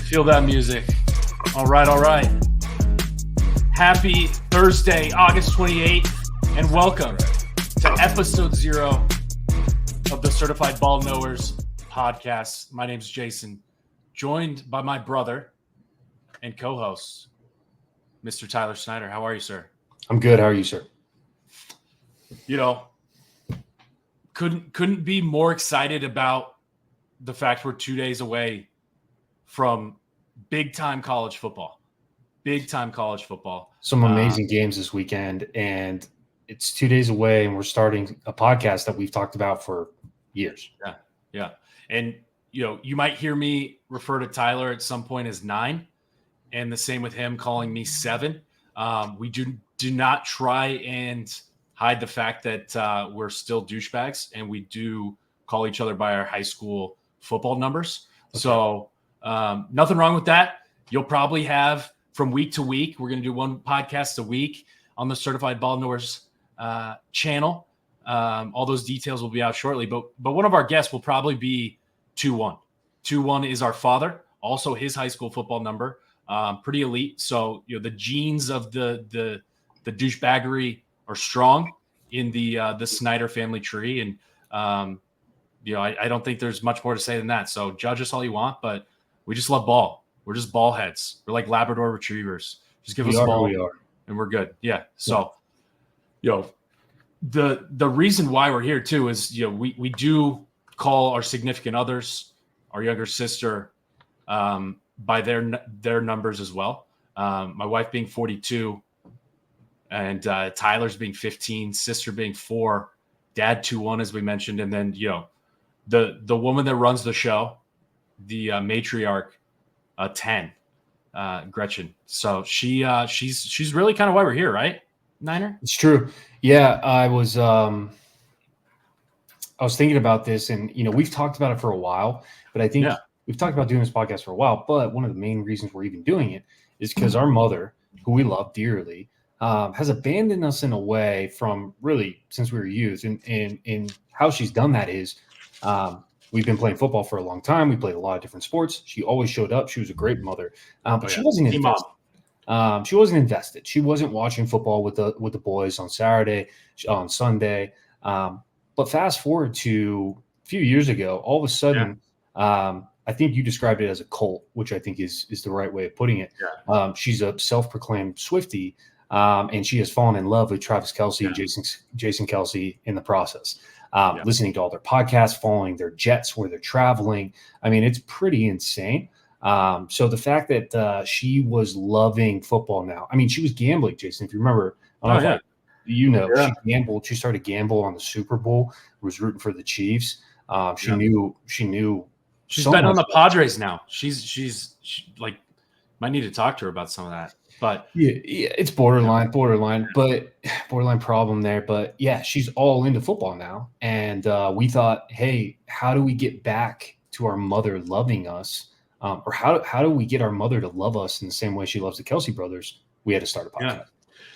Feel that music. All right. Happy Thursday, August 28th, and welcome to episode 0 of the Certified Ball Knowers podcast. My name's Jason, joined by my brother and co-host, Mr. Tyler Snyder. How are you, sir? I'm good. How are you, sir? You know, couldn't be more excited about the fact we're 2 days away from big-time college football. Some amazing games this weekend, and it's 2 days away, and we're starting a podcast that we've talked about for years. Yeah. And, you know, you might hear me refer to Tyler at some point as 9, and the same with him calling me 7. We do not try and hide the fact that we're still douchebags, and we do call each other by our high school football numbers. Okay. So nothing wrong with that. You'll probably have from week to week. We're going to do one podcast a week on the Certified Ball Knowers channel. All those details will be out shortly. But one of our guests will probably be 2-1. 2-1 is our father, also his high school football number. Pretty elite. So, you know, the genes of the douchebaggery are strong in the Snyder family tree. And, you know, I don't think there's much more to say than that. So judge us all you want, but we just love ball. We're just ball heads. We're like Labrador retrievers. Just give us a ball and we're good. Yeah. So, you know, the reason why we're here too is, you know, we do call our significant others, our younger sister, by their numbers as well. My wife being 42 and Tyler's being 15, sister being 4, dad 2-1, as we mentioned. And then, you know, the woman that runs the show, the matriarch, 10, Gretchen. So she's really kind of why we're here, right, Niner? It's true. Yeah, I was thinking about this, and you know, we've talked about it for a while, but I think we've talked about doing this podcast for a while. But one of the main reasons we're even doing it is because our mother, who we love dearly, has abandoned us in a way from really since we were youth, and how she's done that is. We've been playing football for a long time. We played a lot of different sports. She always showed up. She was a great mother, but she wasn't invested. She wasn't invested. She wasn't watching football with the boys on Saturday, on Sunday. But fast forward to a few years ago, all of a sudden, I think you described it as a cult, which I think is the right way of putting it. Yeah. She's a self-proclaimed Swiftie, and she has fallen in love with Travis Kelce and Jason Kelce in the process. Listening to all their podcasts, following their jets where they're traveling. I mean, it's pretty insane. So the fact that she was loving football now, I mean, she was gambling, Jason, if you remember. She gambled. She started gamble on the Super Bowl, was rooting for the Chiefs. She knew. She's betting on the Padres now. She's like, might need to talk to her about some of that. But yeah, it's borderline problem there. But yeah, she's all into football now. And we thought, hey, how do we get back to our mother loving us? Or how do we get our mother to love us in the same way she loves the Kelce brothers? We had to start a podcast. Yeah.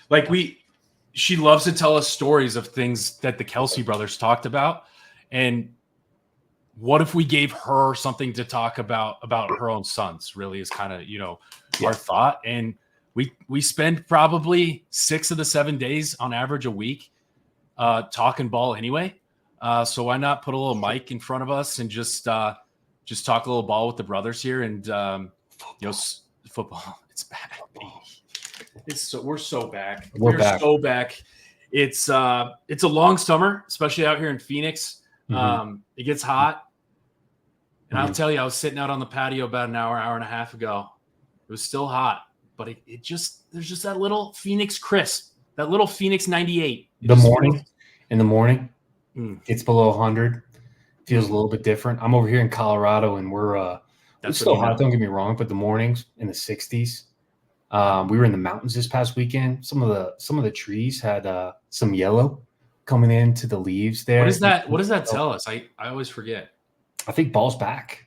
Like she loves to tell us stories of things that the Kelce brothers talked about. And what if we gave her something to talk about her own sons, really is kind of, you know, our thought. And we spend probably 6 of the 7 days on average a week talking ball anyway. So why not put a little mic in front of us and just talk a little ball with the brothers here and you know, football. It's back. We're so back. We're so back. It's a long summer, especially out here in Phoenix. Mm-hmm. It gets hot, and I'll tell you, I was sitting out on the patio about an hour and a half ago. It was still hot. But there's just that little Phoenix crisp, that little Phoenix 98. In the morning, it's below 100. Feels a little bit different. I'm over here in Colorado, and it's still hot. Don't get me wrong, but the mornings in the 60s. We were in the mountains this past weekend. Some of the trees had some yellow coming into the leaves there. What does that tell us? I always forget. I think ball's back.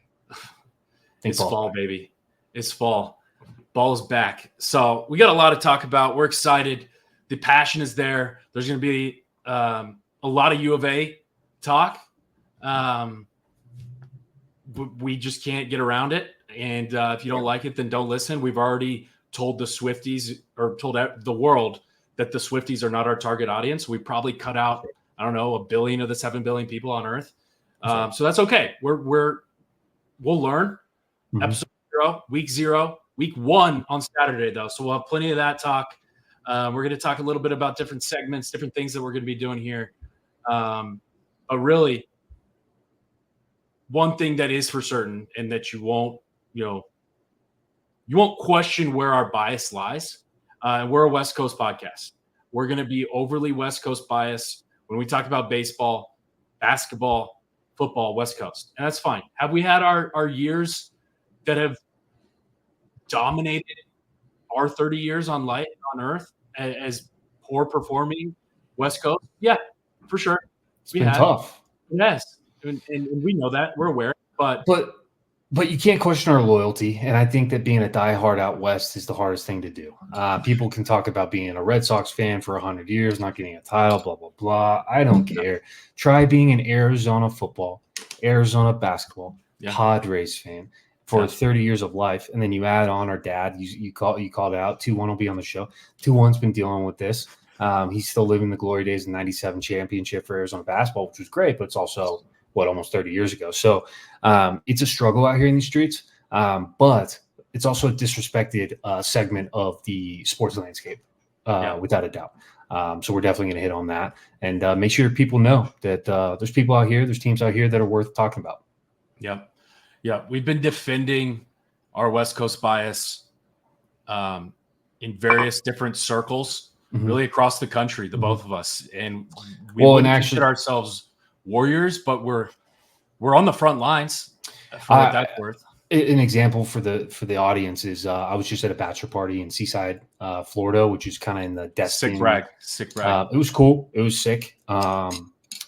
It's fall, baby. It's fall. Ball's back. So we got a lot to talk about. We're excited. The passion is there. There's going to be a lot of U of A talk. We just can't get around it. And if you don't like it, then don't listen. We've already told the Swifties or told the world that the Swifties are not our target audience. We probably cut out, I don't know, 1 billion of the 7 billion people on Earth. So that's okay. We'll learn. Episode 0, week 0, week 1 on Saturday though. So we'll have plenty of that talk. We're going to talk a little bit about different segments, different things that we're going to be doing here. But really, one thing that is for certain, and that you won't question where our bias lies. We're a West Coast podcast. We're going to be overly West Coast biased when we talk about baseball, basketball, football, West Coast. And that's fine. Have we had our years that have dominated our 30 years on Earth as poor performing West Coast? Yeah, for sure. It's been tough. Yes. And we know that. We're aware. But you can't question our loyalty. And I think that being a diehard out West is the hardest thing to do. People can talk about being a Red Sox fan for 100 years, not getting a title, blah, blah, blah. I don't care. Try being an Arizona football, Arizona basketball, Padres fan for 30 years of life. And then you add on our dad. You called it out. 2-1 will be on the show. 2-1's been dealing with this. He's still living the glory days of the 97 championship for Arizona basketball, which was great, but it's also almost 30 years ago. So it's a struggle out here in these streets, but it's also a disrespected segment of the sports landscape, without a doubt. So we're definitely going to hit on that and make sure people know that there's people out here, there's teams out here that are worth talking about. Yep. Yeah. We've been defending our West Coast bias in various different circles, really across the country, the both of us. And we wouldn't consider ourselves warriors, but we're on the front lines for what that's worth. An example for the audience is I was just at a bachelor party in Seaside, Florida, which is kind of in the Destin. Sick rag. It was cool. It was sick. My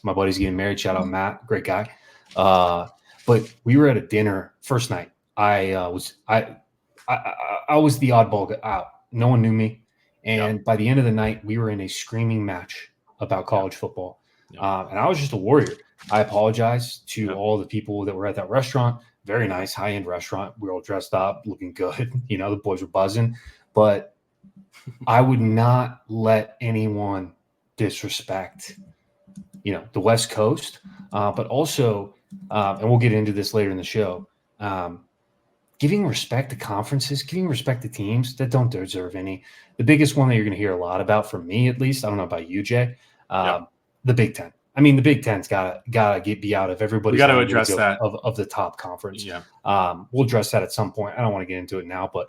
buddy's getting married. Shout out Matt, great guy. But we were at a dinner first night. I was the oddball out. No one knew me, and by the end of the night, we were in a screaming match about college football. And I was just a warrior. I apologize to all the people that were at that restaurant. Very nice, high-end restaurant. We were all dressed up, looking good. The boys were buzzing. But I would not let anyone disrespect, the West Coast. But also, and we'll get into this later in the show, giving respect to conferences, giving respect to teams that don't deserve any. The biggest one that you're going to hear a lot about, from me at least, I don't know about you, Jay, the Big Ten. I mean, the Big Ten's gotta be out of everybody's. We got to address that of the top conference. Yeah, we'll address that at some point. I don't want to get into it now, but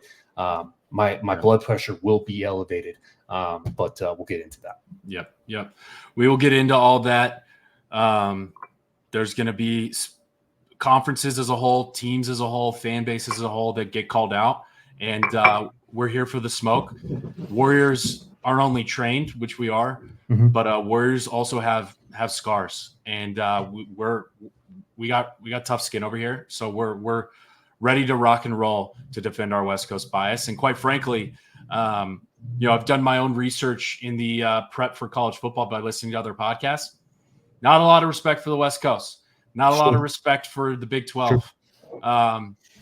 my blood pressure will be elevated. But we'll get into that. Yep. We will get into all that. There's going to be conferences as a whole, teams as a whole, fan bases as a whole that get called out, and we're here for the smoke. Warriors aren't only trained, which we are, but Warriors also have scars, and we got tough skin over here. So we're ready to rock and roll to defend our West Coast bias. And quite frankly, I've done my own research in the prep for college football by listening to other podcasts. Not a lot of respect for the West Coast. Not a lot of respect for the Big 12.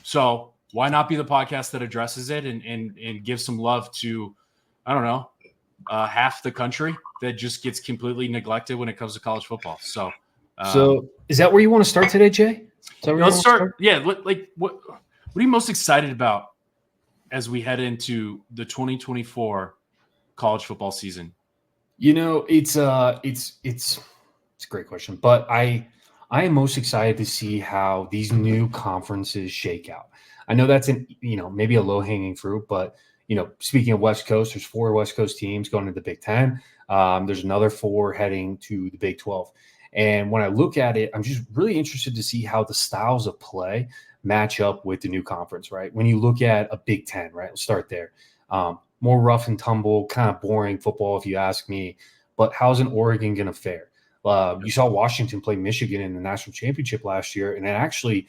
So why not be the podcast that addresses it and give some love to, I don't know, half the country that just gets completely neglected when it comes to college football. So is that where you want to start today, Jay? Let's start. Yeah. Like what are you most excited about as we head into the 2024 college football season? It's a great question, but I am most excited to see how these new conferences shake out. I know that's maybe a low hanging fruit, but speaking of West Coast, there's 4 West Coast teams going to the Big Ten. There's another 4 heading to the Big 12. And when I look at it, I'm just really interested to see how the styles of play match up with the new conference, right? When you look at a Big Ten, right? Let's start there. More rough and tumble, kind of boring football, if you ask me. But how's an Oregon going to fare? You saw Washington play Michigan in the national championship last year, and it actually,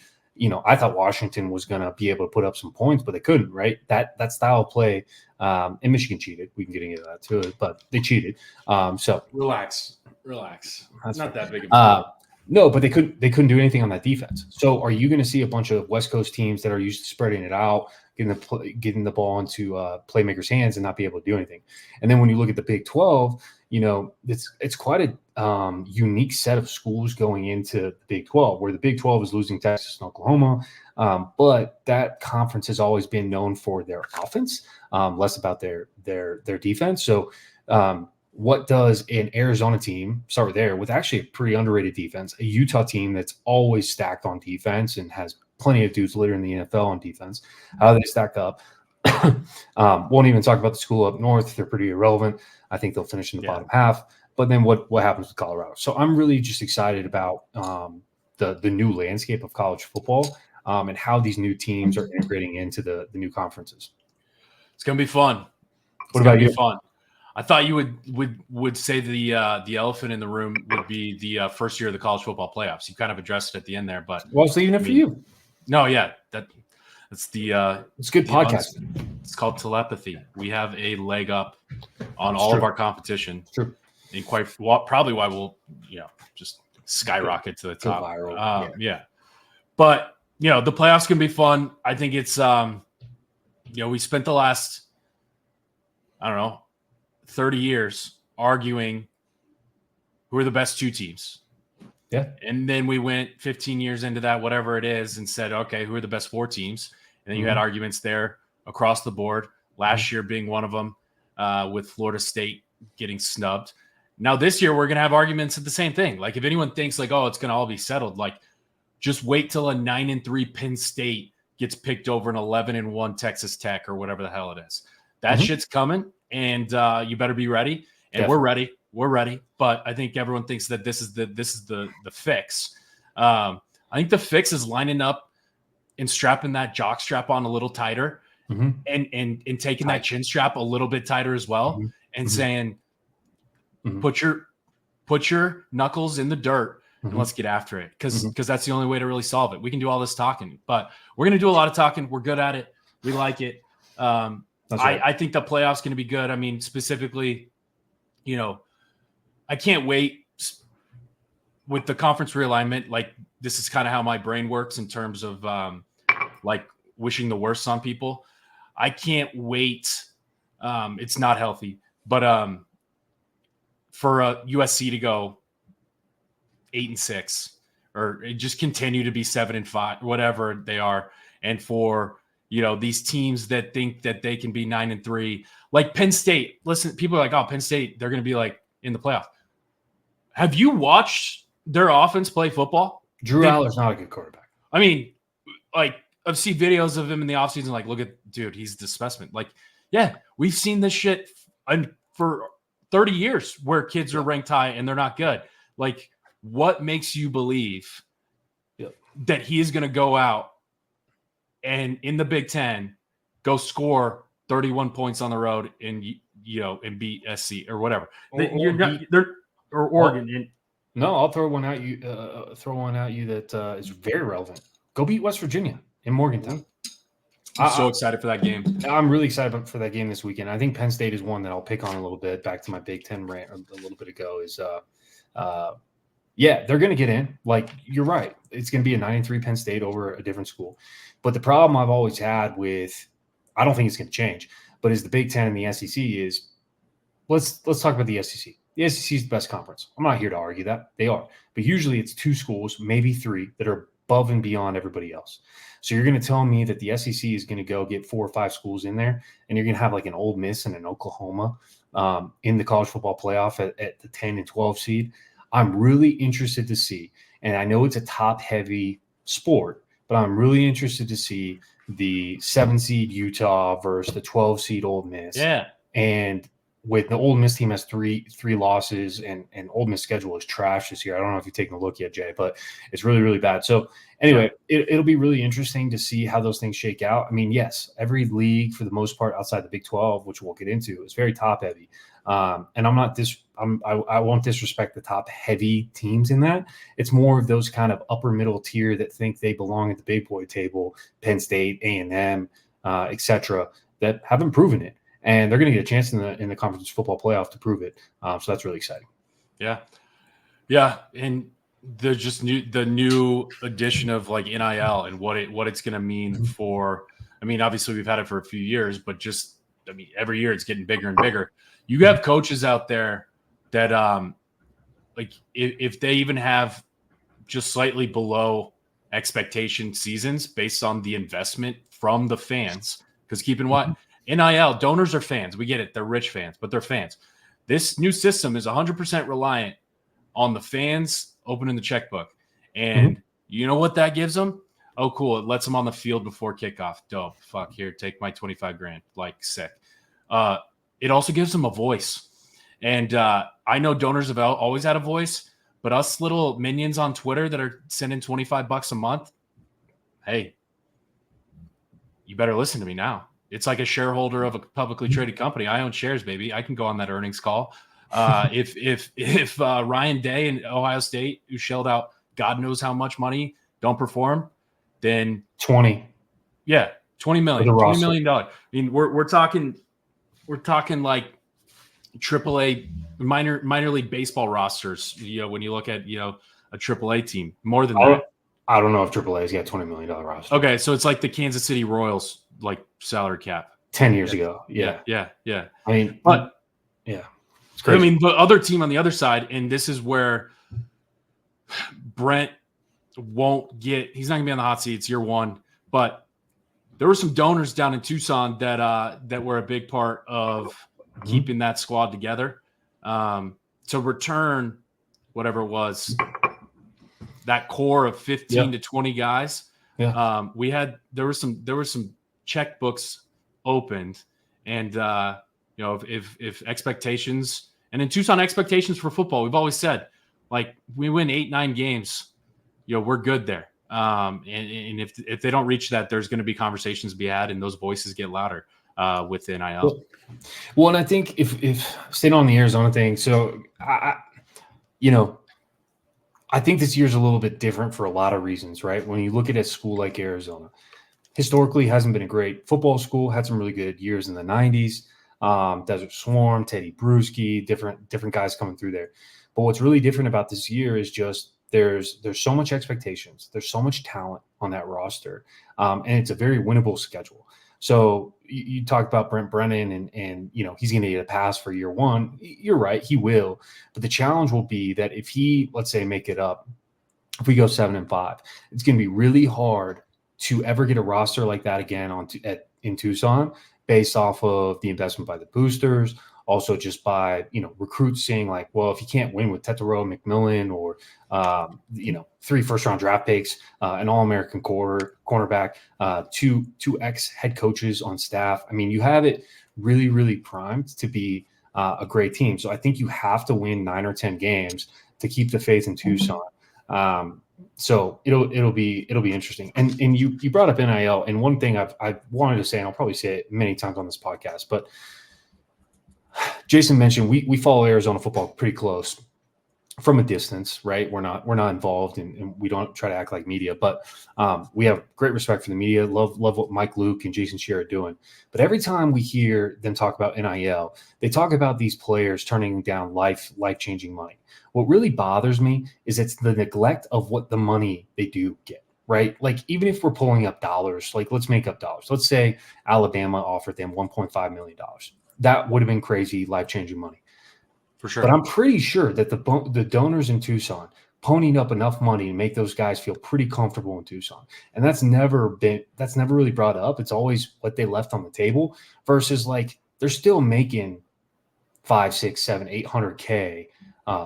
I thought Washington was going to be able to put up some points, but they couldn't, right? That style of play, and Michigan cheated. We can get into that too, but they cheated. So relax. That's not that big of a deal. No, but they couldn't do anything on that defense. So are you going to see a bunch of West Coast teams that are used to spreading it out, getting the ball into playmakers' hands and not be able to do anything? And then when you look at the Big 12, it's quite a unique set of schools going into the Big 12, where the Big 12 is losing Texas and Oklahoma, but that conference has always been known for their offense, less about their defense. So what does an Arizona team, start there, with actually a pretty underrated defense, a Utah team that's always stacked on defense and has plenty of dudes later in the NFL on defense, how do they stack up? Won't even talk about the school up north. They're pretty irrelevant. I think they'll finish in the bottom half. But then what happens with Colorado? So I'm really just excited about the new landscape of college football and how these new teams are integrating into the new conferences. It's going to be fun. What about you? Fun. I thought you would say the elephant in the room would be the first year of the college football playoffs. You kind of addressed it at the end there, but I was leaving it for you. No, yeah, that's the it's good podcast. It's called telepathy. We have a leg up on all of our competition. It's true. And probably why we'll just skyrocket to the top. Viral. Yeah. But the playoffs can be fun. I think it's we spent the last 30 years arguing who are the best two teams. Yeah. And then we went 15 years into that, whatever it is, and said, okay, who are the best four teams? And then you had arguments there across the board, last year being one of them, with Florida State getting snubbed. Now this year we're going to have arguments at the same thing. Like if anyone thinks like, oh, it's going to all be settled, like just wait till a 9-3 Penn State gets picked over an 11-1 Texas Tech or whatever the hell it is. That shit's coming. And you better be ready. And Definitely. We're ready. But I think everyone thinks that this is the fix. I think the fix is lining up and strapping that jock strap on a little tighter, and taking that chin strap a little bit tighter as well, and saying, put your knuckles in the dirt and let's get after it. Because that's the only way to really solve it. We can do all this talking, but we're gonna do a lot of talking. We're good at it. We like it. Right. I think the playoffs going to be good. I mean, specifically, I can't wait with the conference realignment. Like, this is kind of how my brain works in terms of like wishing the worst on people. I can't wait. It's not healthy, but for USC to go 8-6 or just continue to be 7-5, whatever they are, and for these teams that think that they can be 9-3, like Penn State. Listen, people are like, oh, Penn State, they're going to be like in the playoff. Have you watched their offense play football? Drew Aller's not a good quarterback. I mean, like I've seen videos of him in the offseason. Like, look at dude, he's the specimen. Like, yeah, we've seen this shit for 30 years where kids are ranked high and they're not good. Like, what makes you believe that he is going to go out and in the Big Ten, go score 31 points on the road and beat SC or whatever? Or Oregon. No, I'll throw one at you. That is very relevant. Go beat West Virginia in Morgantown. I'm so excited for that game. I'm really excited for that game this weekend. I think Penn State is one that I'll pick on a little bit. Back to my Big Ten rant a little bit ago is they're going to get in. Like, you're right. It's going to be a 9-3 Penn State over a different school. But the problem I've always had I don't think it's going to change, but is the Big Ten and the SEC is, let's talk about the SEC. The SEC is the best conference. I'm not here to argue that. They are. But usually it's two schools, maybe three, that are above and beyond everybody else. So you're going to tell me that the SEC is going to go get 4 or 5 schools in there, and you're going to have like an Ole Miss and an Oklahoma in the college football playoff at the 10 and 12 seed. I'm really interested to see, and I know it's a top-heavy sport, but I'm really interested to see the 7 seed Utah versus the 12 seed Ole Miss. Yeah. And with the Ole Miss team has three losses, and Ole Miss schedule is trash this year. I don't know if you've taken a look yet, Jay, but it's really, really bad. So anyway, it'll be really interesting to see how those things shake out. I mean, yes, every league for the most part outside the Big 12, which we'll get into, is very top heavy. And I won't disrespect the top heavy teams in that. It's more of those kind of upper middle tier that think they belong at the big boy table, Penn State, A&M, et cetera, that haven't proven it. And they're going to get a chance in the conference football playoff to prove it. So that's really exciting. Yeah. Yeah. And there's just the new addition of like NIL and what it's going to mean for. I mean, obviously we've had it for a few years, but just every year it's getting bigger and bigger. You have coaches out there that like if they even have just slightly below expectation seasons based on the investment from the fans, because keep in mind, NIL donors are fans. We get it; they're rich fans, but they're fans. This new system is 100% reliant on the fans opening the checkbook. And you know what that gives them? Oh, cool. It lets them on the field before kickoff. Dope. Fuck, here, take my 25 grand. Like, sick. It also gives them a voice. And I know donors have always had a voice, but us little minions on Twitter that are sending $25 a month, hey, you better listen to me now. It's like a shareholder of a publicly traded company. I own shares, baby. I can go on that earnings call. If Ryan Day and Ohio State, who shelled out God knows how much money, don't perform, then 20 million, $20 million. I mean, we're talking like AAA minor league baseball rosters. You know, when you look at a AAA team, more than that. I don't know if AAA's got $20 million roster. Okay, so it's like the Kansas City Royals like salary cap 10 years ago. Yeah. I mean, but yeah. I mean, the other team on the other side, and this is where Brent won't get – he's not going to be on the hot seat. It's year one. But there were some donors down in Tucson that were a big part of keeping that squad together. To return whatever it was, that core of 15 to 20 guys. Yeah. There were some checkbooks opened, and if expectations, and in Tucson, expectations for football, we've always said, like, we win 8-9 games, we're good there. And if they don't reach that, there's going to be conversations to be had, and those voices get louder with NIL. Well, and I think if staying on the Arizona thing, so I think this year's a little bit different for a lot of reasons, right? When you look at a school like Arizona, historically hasn't been a great football school, had some really good years in the 90s. Desert Swarm, Teddy Bruschi, different guys coming through there. But what's really different about this year is just there's so much expectations. There's so much talent on that roster. And it's a very winnable schedule. So you talked about Brent Brennan and he's going to get a pass for year one. You're right, he will. But the challenge will be that if he, let's say, make it up, if we go 7-5, it's going to be really hard to ever get a roster like that again in Tucson, based off of the investment by the boosters, also just by recruits saying like, well, if you can't win with Tetero, McMillan, or 3 first-round draft picks, an All-American cornerback, two ex-head coaches on staff. I mean, you have it really, really primed to be a great team. So I think you have to win 9 or 10 games to keep the faith in Tucson. So it'll be interesting. And you brought up NIL, and one thing I've wanted to say, and I'll probably say it many times on this podcast, but Jason mentioned we follow Arizona football pretty close from a distance, right? We're not involved, and we don't try to act like media, but we have great respect for the media. Love what Mike Luke and Jason Shearer are doing. But every time we hear them talk about NIL, they talk about these players turning down life-changing money. What really bothers me is it's the neglect of what the money they do get, right? Like, even if we're pulling up dollars, like, let's make up dollars. Let's say Alabama offered them $1.5 million. That would have been crazy, life-changing money. For sure. But I'm pretty sure that the donors in Tucson ponied up enough money to make those guys feel pretty comfortable in Tucson. And that's never really brought up. It's always what they left on the table, versus like they're still making 5, 6, 7, 800K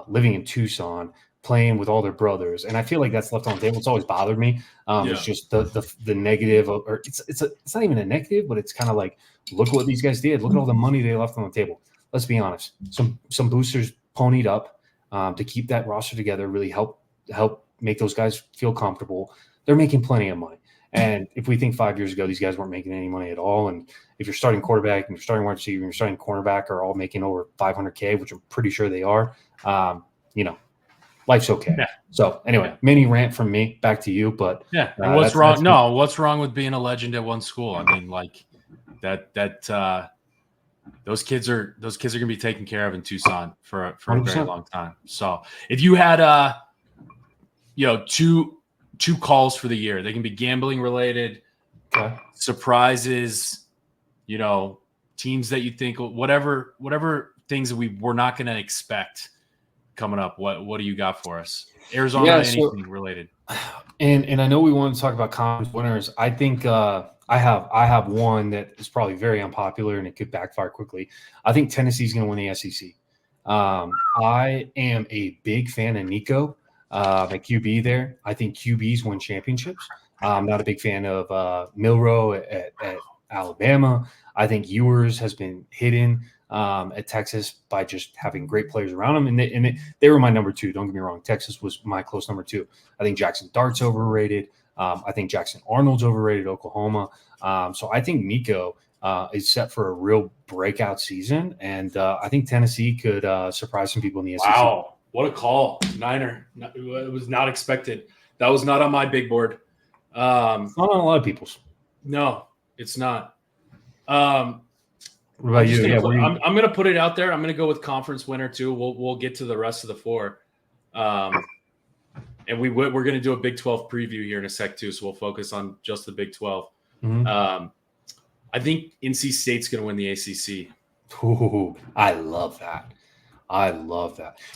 living in Tucson, playing with all their brothers. And I feel like that's left on the table. It's always bothered me. It's just the negative, or it's not even a negative, but it's kind of like, look what these guys did. Look at all the money they left on the table. Let's be honest. Some boosters ponied up to keep that roster together, really help make those guys feel comfortable. They're making plenty of money. And if we think 5 years ago these guys weren't making any money at all, and if you're starting quarterback and you're starting wide receiver and you're starting cornerback are all making over $500K, which I'm pretty sure they are, life's okay. Yeah. So anyway, mini rant from me. Back to you. But and what's wrong? No, what's wrong with being a legend at one school? I mean, like that. Those kids are going to be taken care of in Tucson for a very long time. So if you had two calls for the year. They can be gambling related, surprises, teams that you think, whatever things that we were not going to expect coming up. What do you got for us? Arizona, anything related? And I know we want to talk about conference winners. I think I have one that is probably very unpopular and it could backfire quickly. I think Tennessee's going to win the SEC. I am a big fan of Nico at QB there. I think QBs win championships. I'm not a big fan of Milroe at Alabama. I think Ewers has been hidden at Texas by just having great players around him. And they were my number 2. Don't get me wrong. Texas was my close number 2. I think Jackson Dart's overrated. I think Jackson Arnold's overrated, Oklahoma. So I think Nico is set for a real breakout season. And I think Tennessee could surprise some people in the SEC. Wow. What a call. Niner. It was not expected. That was not on my big board. It's not on a lot of people's. No, it's not. What about you? I'm going to put it out there. I'm going to go with conference winner too. We'll get to the rest of the 4. And we're going to do a Big 12 preview here in a sec too. So we'll focus on just the Big 12. Mm-hmm. I think NC State's going to win the ACC. Ooh, I love that.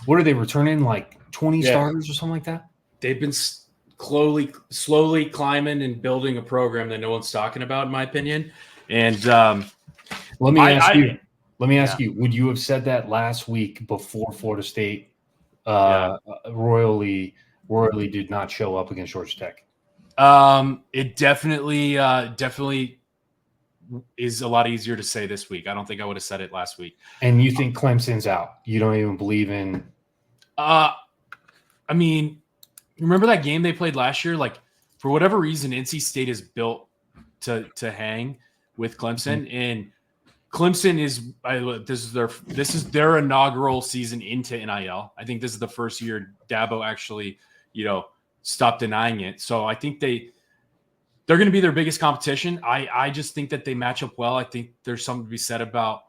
What are they returning? Like 20 starters or something like that? They've been slowly climbing and building a program that no one's talking about, in my opinion. And let me ask you, would you have said that last week before Florida State royally did not show up against Georgia Tech? It definitely is a lot easier to say this week. I don't think I would have said it last week. And you think Clemson's out? You don't even believe in? I mean, remember that game they played last year? Like, for whatever reason, NC State is built to hang with Clemson, and Clemson this is their inaugural season into NIL. I think this is the first year Dabo actually, stopped denying it. So I think they're going to be their biggest competition. I just think that they match up well. I think there's something to be said about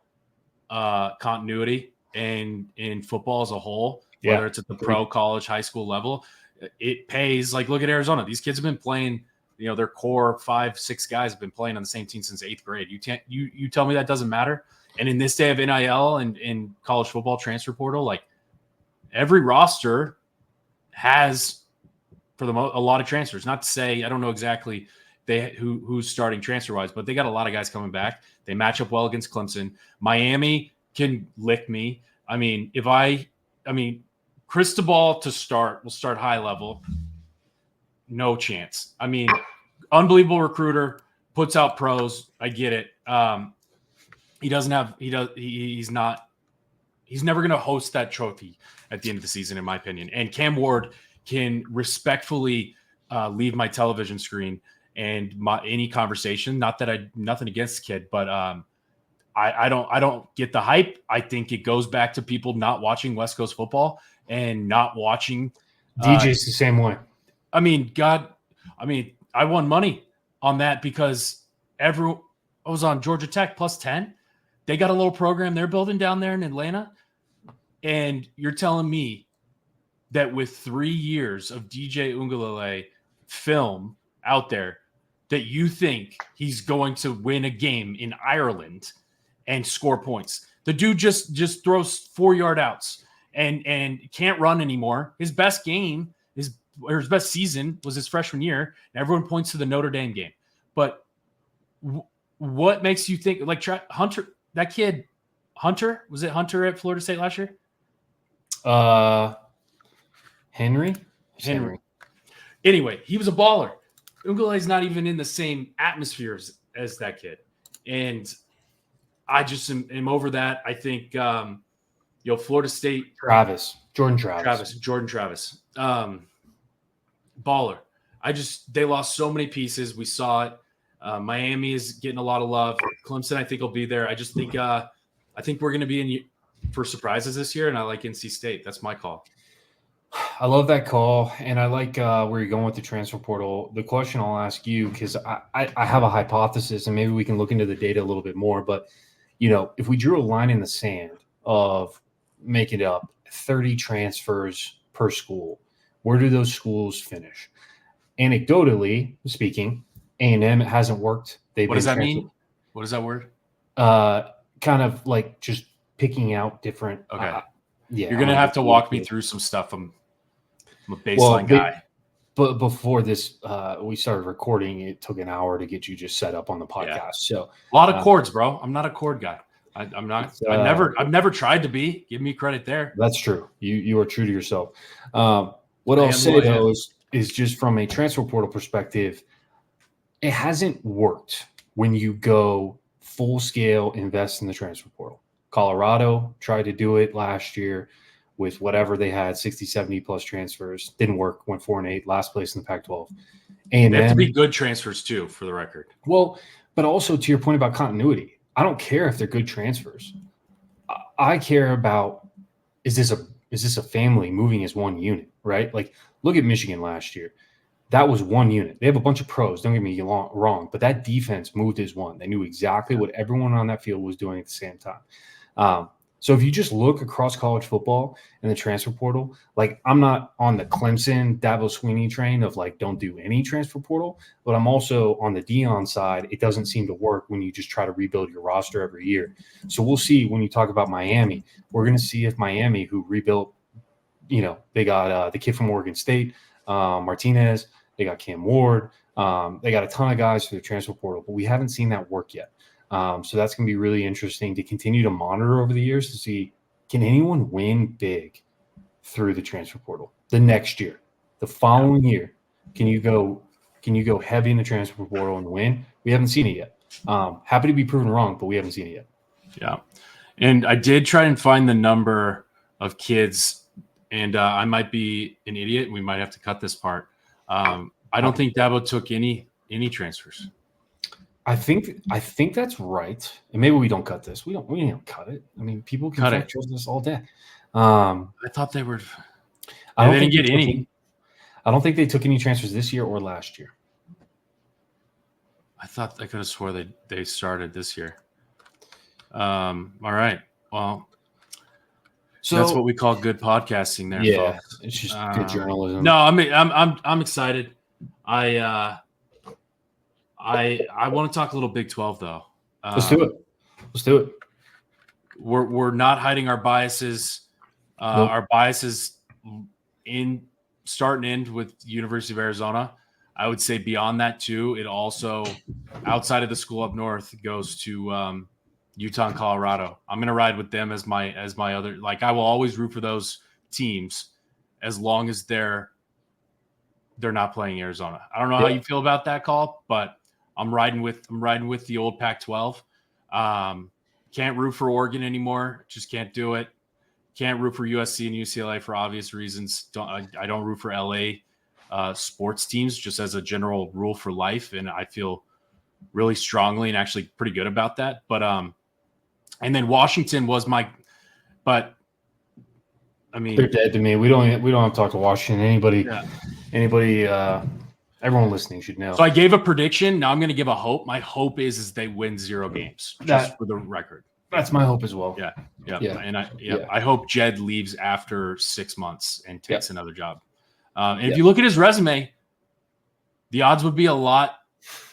continuity in football as a whole, whether it's at the pro, college, high school level. It pays. Like, look at Arizona. These kids have been playing, their core 5-6 guys have been playing on the same team since 8th grade. You tell me that doesn't matter? And in this day of NIL and in college football transfer portal, like, every roster has a lot of transfers. Not to say I don't know exactly who's starting transfer wise, but they got a lot of guys coming back. They match up well against Clemson. Miami can lick me. I mean, Cristobal to start will start high level. No chance. I mean, unbelievable recruiter, puts out pros. I get it. He's never going to host that trophy at the end of the season, in my opinion. And Cam Ward can respectfully leave my television screen and any conversation. Not that nothing against the kid, but I don't get the hype. I think it goes back to people not watching West Coast football and not watching. DJ's the same way. I won money on that because I was on Georgia Tech plus 10. They got a little program they're building down there in Atlanta. And you're telling me that with 3 years of DJ Uiagalelei film out there, that you think he's going to win a game in Ireland and score points? The dude just throws 4-yard outs and can't run anymore. His best game his best season was his freshman year, and everyone points to the Notre Dame game. But what makes you think, like, Hunter, that kid, Hunter, was it Hunter at Florida State last year? Henry. Anyway, he was a baller. Uiagalelei's not even in the same atmosphere as that kid. And I just am over that. I think, Florida State. Jordan Travis. Baller. They lost so many pieces. We saw it. Miami is getting a lot of love. Clemson, I think, will be there. I just think, I think we're going to be in for surprises this year, and I like NC State. That's my call. I love that call, and I like where you're going with the transfer portal. The question I'll ask you, because I have a hypothesis, and maybe we can look into the data a little bit more, but, if we drew a line in the sand of making it up 30 transfers per school, where do those schools finish? Anecdotally speaking, A&M, it hasn't worked. What does that mean? What is that word? Kind of like just picking out different. Okay. Yeah. You're going to have to walk me through some stuff. I'm a baseline guy. But before this, we started recording. It took an hour to get you just set up on the podcast. Yeah. So a lot of chords, bro. I'm not a chord guy. I'm not. I've never tried to be. Give me credit there. That's true. You are true to yourself. What I'll say though is just from a transfer portal perspective, it hasn't worked when you go full scale invest in the transfer portal. Colorado tried to do it last year with whatever they had, 60, 70 plus transfers. Didn't work, went 4-8, last place in the Pac-12. And they have to be good transfers too, for the record. Well, but also to your point about continuity, I don't care if they're good transfers. I care about, is this a family moving as one unit, right? Like, look at Michigan last year. That was one unit. They have a bunch of pros, don't get me wrong, but that defense moved as one. They knew exactly what everyone on that field was doing at the same time. So if you just look across college football and the transfer portal, like, I'm not on the Clemson, Dabo Swinney train of like, don't do any transfer portal, but I'm also on the Deion side. It doesn't seem to work when you just try to rebuild your roster every year. So we'll see when you talk about Miami. We're going to see if Miami, who rebuilt, they got the kid from Oregon State, Martinez, they got Cam Ward. They got a ton of guys for the transfer portal, but we haven't seen that work yet. So that's going to be really interesting to continue to monitor over the years to see, can anyone win big through the transfer portal the next year, the following year? Can you go heavy in the transfer portal and win? We haven't seen it yet. Happy to be proven wrong, but we haven't seen it yet. Yeah. And I did try and find the number of kids, and I might be an idiot, and we might have to cut this part. I don't think Dabo took any transfers. I think that's right. And maybe we don't cut this. We don't cut it. I mean, people can fact check this all day. I thought they were. They didn't get any. I don't think they took any transfers this year or last year. I thought I could have swore they started this year. All right. Well, so that's what we call good podcasting there. Yeah, folks. It's just good journalism. No, I mean, I'm excited. I want to talk a little Big 12 though. Let's do it. We're not hiding our biases. Nope. Our biases in start and end with University of Arizona. I would say beyond that too. It also, outside of the school up north, goes to Utah and Colorado. I'm going to ride with them as my other. Like, I will always root for those teams as long as they're not playing Arizona. I don't know how you feel about that call, but I'm riding with the old Pac-12. Can't root for Oregon anymore. Just can't do it. Can't root for USC and UCLA for obvious reasons. I don't root for LA sports teams just as a general rule for life, and I feel really strongly and actually pretty good about that. But and then Washington was my, but I mean, they're dead to me. We don't have to talk to Washington. Anybody, everyone listening should know. So I gave a prediction. Now I'm going to give a hope. My hope is they win 0 games, just for the record. That's my hope as well. Yeah. And I hope Jed leaves after 6 months and takes another job. And if you look at his resume, the odds would be a lot,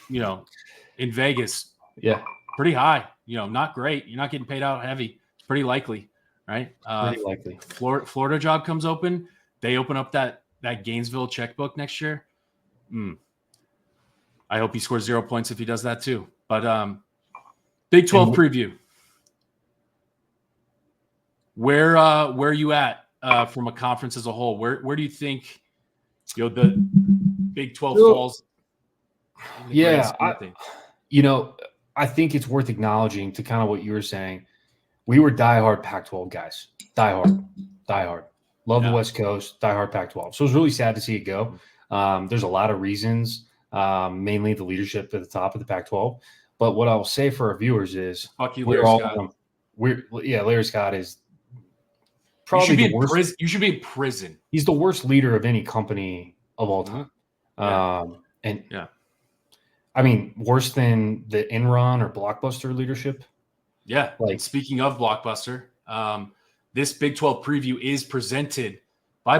in Vegas. Yeah. Pretty high. Not great. You're not getting paid out heavy. It's pretty likely, right? Pretty likely. Florida job comes open. They open up that Gainesville checkbook next year. I hope he scores 0 points if he does that too. But Big 12 preview. Where are you at from a conference as a whole? Where do you think the Big 12 falls? Yeah, I think it's worth acknowledging to kind of what you were saying. We were diehard Pac-12 guys. Diehard. Love the West Coast, diehard Pac-12. So it was really sad to see it go. There's a lot of reasons, mainly the leadership at the top of the Pac-12. But what I'll say for our viewers is, fuck you, Larry Scott. Larry Scott is probably the worst. You should be in prison. He's the worst leader of any company of all time. I mean, worse than the Enron or Blockbuster leadership. Yeah. Like, speaking of Blockbuster, this Big 12 preview is presented by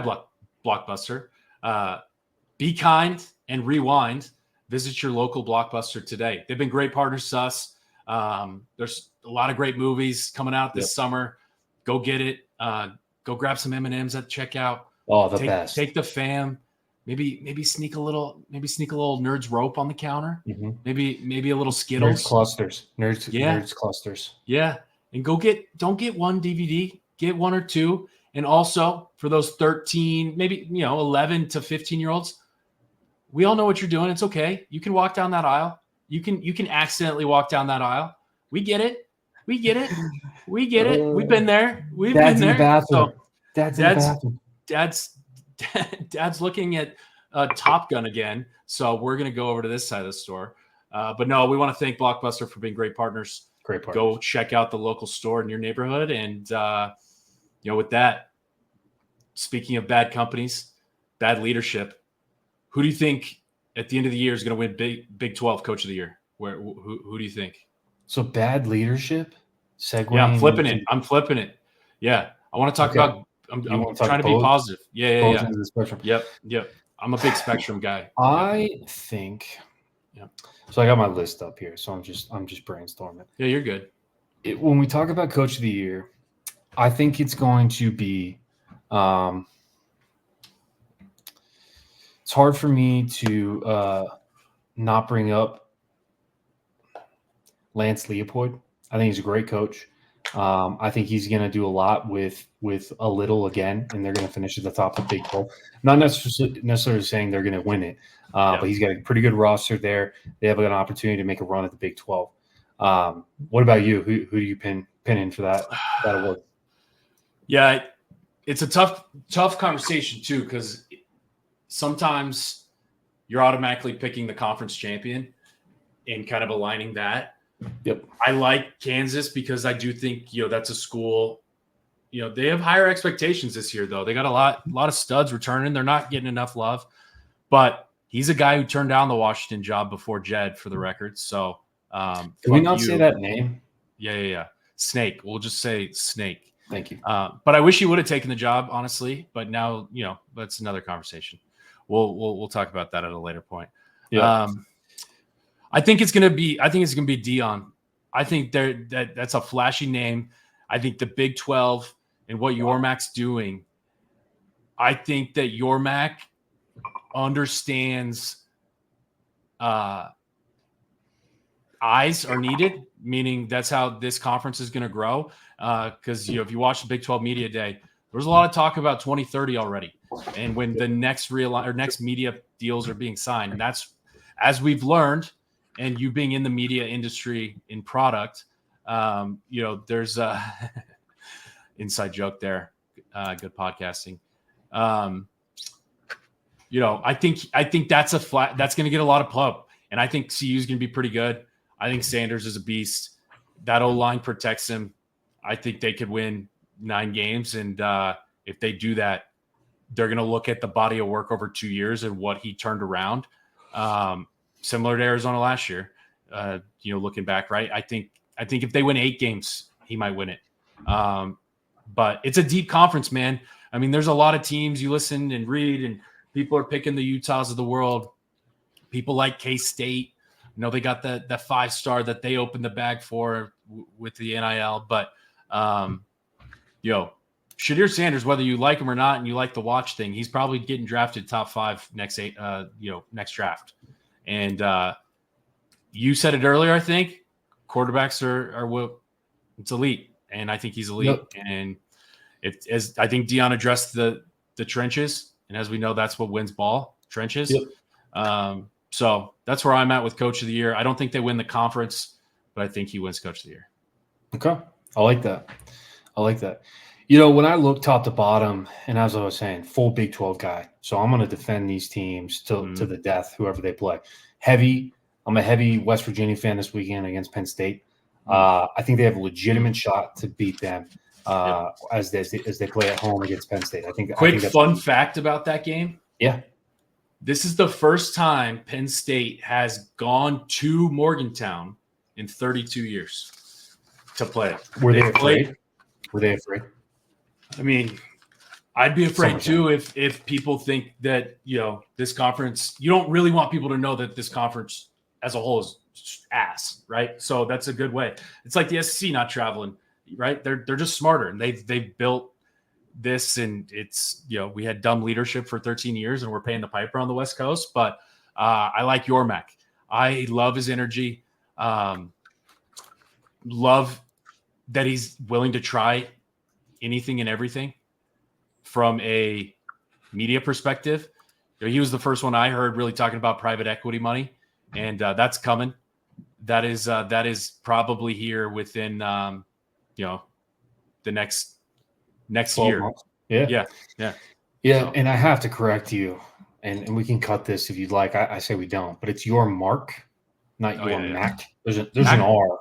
Blockbuster. Be kind and rewind. Visit your local Blockbuster today. They've been great partners to us. There's a lot of great movies coming out this summer. Go get it. Go grab some M&Ms at checkout. Oh, the best. Take the fam. Maybe sneak a little Nerds rope on the counter. Mm-hmm. Maybe a little Skittles. Nerds clusters. Yeah. And don't get one DVD, get one or two. And also for those 13, maybe 11 to 15-year-olds, we all know what you're doing. It's okay. You can walk down that aisle. You can accidentally walk down that aisle. We get it. We've been there. Dad's in the bathroom. Dad's in the bathroom. Dad's looking at Top Gun again. So we're going to go over to this side of the store. But no, we want to thank Blockbuster for being great partners. Great partners. Go check out the local store in your neighborhood. And, with that, speaking of bad companies, bad leadership, who do you think at the end of the year is going to win Big 12 Coach of the Year? Who do you think? So bad leadership? Segue. Yeah, I'm flipping it. Yeah. I want to talk about I'm trying to be positive. Yeah. Yep. I'm a big spectrum guy. I think. Yeah. So I got my list up here. So I'm just brainstorming. Yeah, you're good. When we talk about Coach of the Year, I think it's going to be. It's hard for me to not bring up Lance Leopold. I think he's a great coach. I think he's going to do a lot with a little again, and they're going to finish at the top of the Big 12. Not necessarily saying they're going to win it, but he's got a pretty good roster there. They have an opportunity to make a run at the Big 12. What about you? Who do you pin in for that award? Yeah, it's a tough conversation too, because sometimes you're automatically picking the conference champion and kind of aligning that. Yep. I like Kansas because I do think, that's a school, they have higher expectations this year, though. They got a lot of studs returning. They're not getting enough love, but he's a guy who turned down the Washington job before Jed, for the record. So can we not say that name? Yeah. Snake. We'll just say Snake. Thank you. But I wish he would have taken the job, honestly, but now, that's another conversation. We'll talk about that at a later point. Yeah. I think it's gonna be Dion. I think that's a flashy name. I think the Big 12 and what Yormark's doing. I think that Yormark understands eyes are needed, meaning that's how this conference is going to grow. Because if you watch the Big 12 Media Day, there's a lot of talk about 2030 already, and when the next next media deals are being signed, and that's as we've learned. And you being in the media industry in product, there's a inside joke there. Good podcasting. I think that's that's going to get a lot of pub, and I think CU is going to be pretty good. I think Sanders is a beast. That O-line protects him. I think they could win 9 games, and if they do that, they're going to look at the body of work over 2 years and what he turned around. Similar to Arizona last year, looking back, right? I think if they win 8 games, he might win it. But it's a deep conference, man. I mean, there's a lot of teams you listen and read, and people are picking the Utahs of the world. People like K-State, they got the 5-star that they opened the bag for with the NIL. But, Shadir Sanders, whether you like him or not, and you like the watch thing, he's probably getting drafted top 5 next draft. And you said it earlier, I think quarterbacks are it's elite, and I think he's elite. Yep. And I think Dion addressed the trenches, and as we know, that's what wins ball, trenches. Yep. So that's where I'm at with Coach of the Year. I don't think they win the conference, but I think he wins Coach of the Year. Okay, I like that. When I look top to bottom, and as I was saying, full Big 12 guy. So I'm going to defend these teams to the death, whoever they play. I'm a heavy West Virginia fan this weekend against Penn State. I think they have a legitimate shot to beat them as they play at home against Penn State. I think fun fact about that game. Yeah. This is the first time Penn State has gone to Morgantown in 32 years to play. Were they afraid? I mean, I'd be afraid too if people think that, this conference, you don't really want people to know that this conference as a whole is ass, right? So that's a good way. It's like the SEC not traveling, right? They're just smarter, and they've built this, and it's, we had dumb leadership for 13 years and we're paying the piper on the West Coast, but I like Yormac. I love his energy. Love that he's willing to try anything and everything. From a media perspective, he was the first one I heard really talking about private equity money, and that's coming. That is probably here within the next year. Months. Yeah. So. And I have to correct you, and we can cut this if you'd like. I say we don't, but it's your Mark, not your Mac. There's an R.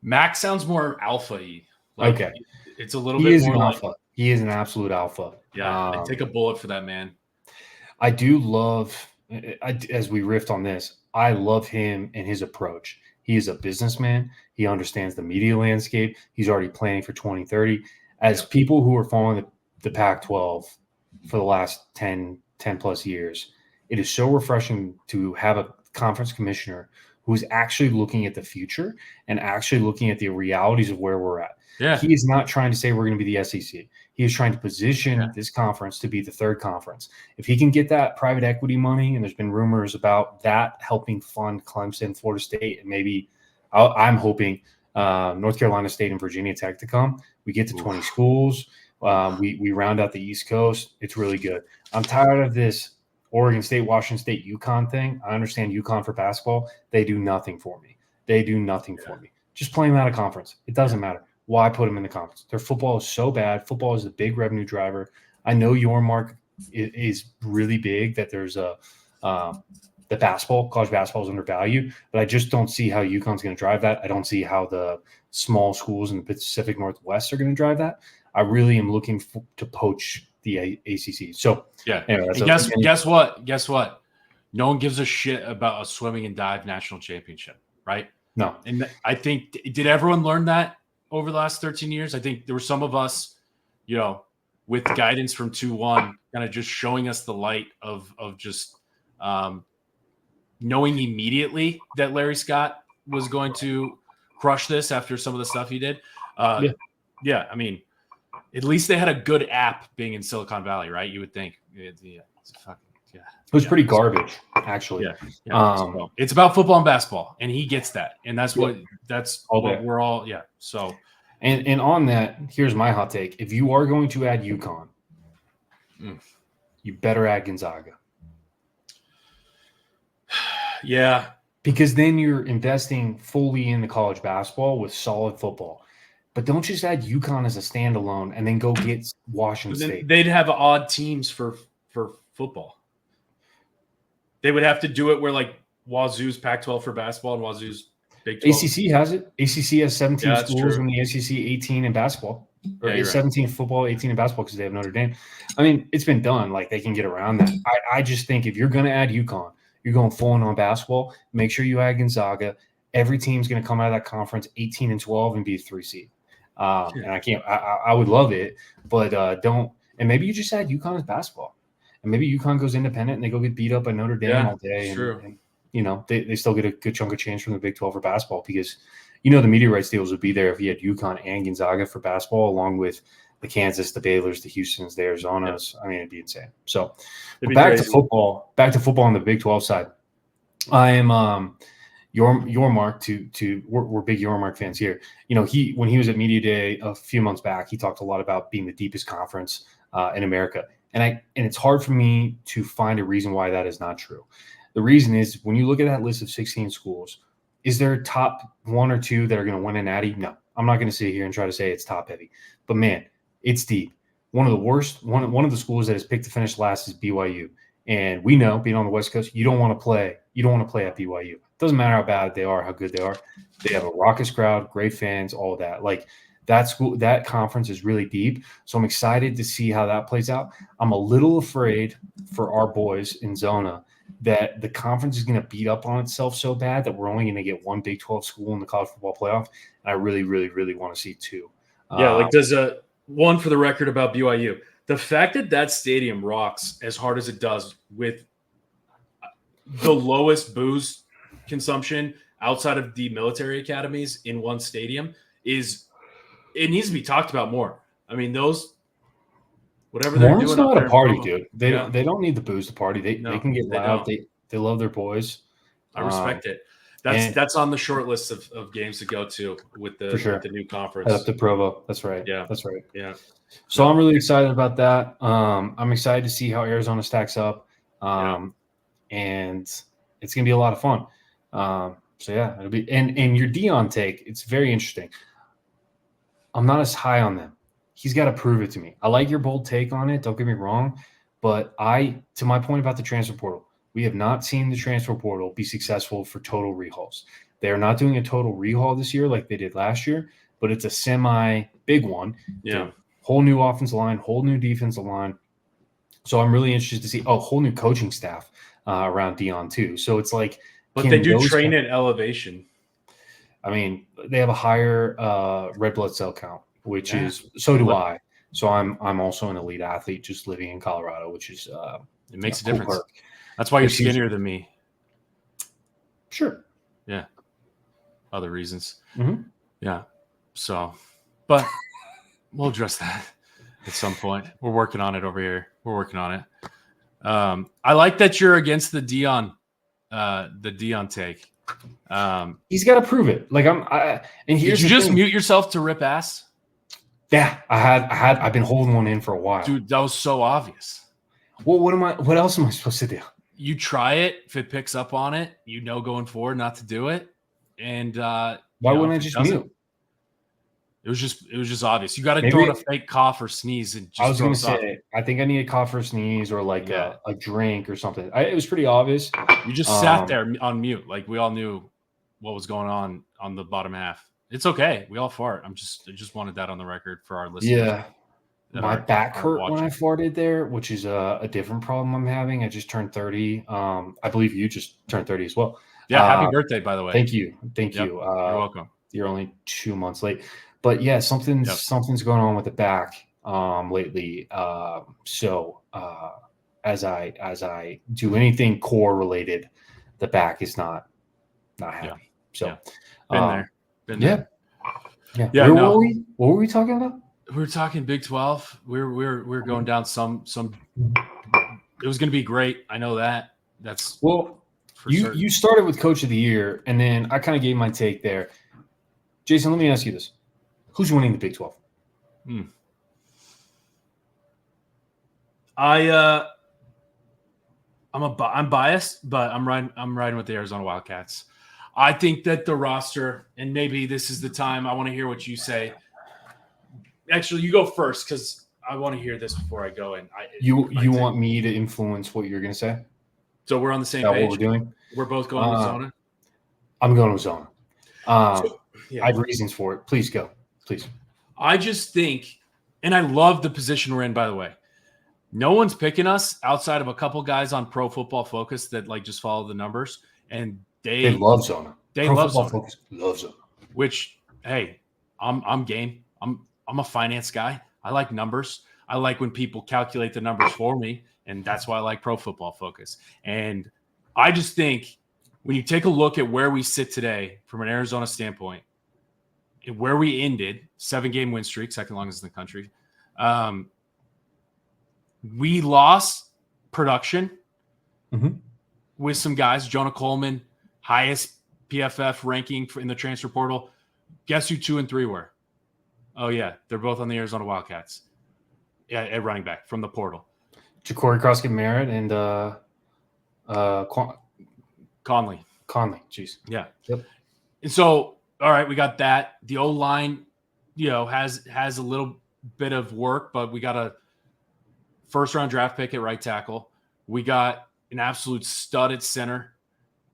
Mac sounds more alpha-y. Okay, it's a little bit more an alpha. He is an absolute alpha. Yeah, I'd take a bullet for that man. I do love, as we riffed on this, I love him and his approach. He is a businessman. He understands the media landscape. He's already planning for 2030. As people who are following the Pac-12 for the last 10 plus years, it is so refreshing to have a conference commissioner who is actually looking at the future and actually looking at the realities of where we're at. Yeah. He is not trying to say we're going to be the SEC. He is trying to position this conference to be the third conference. If he can get that private equity money, and there's been rumors about that helping fund Clemson, Florida State, and maybe I'm hoping North Carolina State and Virginia Tech to come. We get to 20 schools. We round out the East Coast. It's really good. I'm tired of this Oregon State, Washington State, UConn thing. I understand UConn for basketball. They do nothing for me. For me. Just play them out of conference. It doesn't matter. Why put them in the conference? Their football is so bad. Football is the big revenue driver. I know your mark is really big, that there's the college basketball is undervalued, but I just don't see how UConn's going to drive that. I don't see how the small schools in the Pacific Northwest are going to drive that. I really am looking to poach the ACC. So anyway, guess what? No one gives a shit about a swimming and dive national championship, right? No. And I think, did everyone learn that over the last 13 years? I think there were some of us, with guidance from 2-1, kind of just showing us the light of just knowing immediately that Larry Scott was going to crush this after some of the stuff he did. I mean, at least they had a good app being in Silicon Valley, right? You would think. It was pretty garbage, actually. It's about football and basketball, and he gets that, and that's what we're all. Yeah. So, and on that, here's my hot take: if you are going to add UConn, you better add Gonzaga. Yeah, because then you're investing fully in the college basketball with solid football. But don't just add UConn as a standalone and then go get Washington State. They'd have odd teams for football. They would have to do it where like Wazoo's Pac-12 for basketball and Wazoo's Big 12. ACC has it. ACC has 17 schools in the SEC, 18 in basketball. Or 17 football, 18 in basketball because they have Notre Dame. I mean, it's been done. Like, they can get around that. I just think if you're going to add UConn, you're going full on basketball, make sure you add Gonzaga. Every team's going to come out of that conference 18-12 and be a 3 seed. And I would love it, but don't. And maybe you just add UConn as basketball. And maybe UConn goes independent and they go get beat up by Notre Dame all day. And they still get a good chunk of change from the Big 12 for basketball because, the media rights deals would be there if you had UConn and Gonzaga for basketball, along with the Kansas, the Baylors, the Houstons, the Arizonas. I mean, it'd be insane. So back to football on the Big 12 side. I am your mark we're big Yormark fans here. When he was at Media Day a few months back, he talked a lot about being the deepest conference in America. And it's hard for me to find a reason why that is not true. The reason is when you look at that list of 16 schools, is there a top 1 or 2 that are going to win an Natty? No, I'm not going to sit here and try to say it's top heavy, but man, it's deep. One of the worst, one of the schools that has picked to finish last is BYU. And we know, being on the West Coast, you don't want to play at BYU. It doesn't matter how bad they are, how good they are. They have a raucous crowd, great fans, all of that. Like, that conference is really deep. So I'm excited to see how that plays out. I'm a little afraid for our boys in Zona that the conference is going to beat up on itself so bad that we're only going to get one Big 12 school in the college football playoff. And I really, really, really want to see 2. Does one for the record about BYU. The fact that stadium rocks as hard as it does with the lowest booze consumption outside of the military academies in one stadium it needs to be talked about more. I mean, whatever they're Lawrence doing know up how there to party, Provo, dude. They don't need the booze to party. They can get loud. They love their boys. I respect it. That's on the short list of games to go to with the new conference. Head up to Provo. That's right. Yeah, that's right. Yeah. So I'm really excited about that. I'm excited to see how Arizona stacks up, and it's gonna be a lot of fun. So yeah, it'll be and your Dion take. It's very interesting. I'm not as high on them. He's got to prove it to me. I like your bold take on it. Don't get me wrong, but to my point about the transfer portal, we have not seen the transfer portal be successful for total rehauls. They are not doing a total rehaul this year like they did last year, but it's a semi big one. Yeah. Whole new offensive line, whole new defensive line. So I'm really interested to see whole new coaching staff around Dion too. So it's like, but they do train at elevation. I mean, they have a higher red blood cell count, which is so do I. So I'm also an elite athlete, just living in Colorado, which is it makes a difference. Perk. That's why you're skinnier than me. Sure. Yeah. Other reasons. Mm-hmm. Yeah. So, but we'll address that at some point. We're working on it over here. We're working on it. I like that you're against the Dion take. He's got to prove it. Like and here's did you just mute yourself to rip ass? Yeah, I've been holding one in for a while. Dude, that was so obvious. Well, what else am I supposed to do? You try it. If it picks up on it, going forward not to do it. And why wouldn't I just mute? It was just obvious. You got to throw in a fake cough or sneeze. And just I was going to say, I think I need a cough or sneeze or like a drink or something. It was pretty obvious. You just sat there on mute. Like we all knew what was going on the bottom half. It's okay. We all fart. I just wanted that on the record for our listeners. Yeah. My back hurt when I farted there, which is a different problem I'm having. I just turned 30. I believe you just turned 30 as well. Yeah. Happy birthday, by the way. Thank you. Yep, you're welcome. You're only 2 months late. But yeah, something's going on with the back lately. So as I do anything core related, the back is not happy. Yeah. So been there. Yeah. What were we talking about? We were talking Big 12. We're going down some. It was going to be great. I know that. That's you started with Coach of the Year, and then I kind of gave my take there. Jason, let me ask you this. Who's winning the Big 12? I'm biased, but I'm riding with the Arizona Wildcats. I think that the roster, and maybe this is the time I want to hear what you say. Actually, you go first because I want to hear this before I go. And you want me to influence what you're going to say? So we're on the same page. What we're doing? We're both going with Zona. I'm going with Zona. I have reasons for it. Please go. Please. I just think, and I love the position we're in, by the way. No one's picking us outside of a couple guys on Pro Football Focus that just follow the numbers, and they love Zona. They Pro love Football Zona. Focus loves Zona. Which, hey, I'm game. I'm a finance guy. I like numbers. I like when people calculate the numbers for me, and that's why I like Pro Football Focus. And I just think when you take a look at where we sit today from an Arizona standpoint, and where we ended, 7-game win streak, second longest in the country, we lost production with some guys. Jonah Coleman, highest PFF ranking in the transfer portal. Guess who 2 and 3 were? Oh, yeah. They're both on the Arizona Wildcats. Yeah, at running back from the portal. Ja'Cory Croskett-Merritt and Conley. Jeez. Yeah. Yep. And so, all right, we got that. The O-line, has a little bit of work, but we got a first-round draft pick at right tackle. We got an absolute stud at center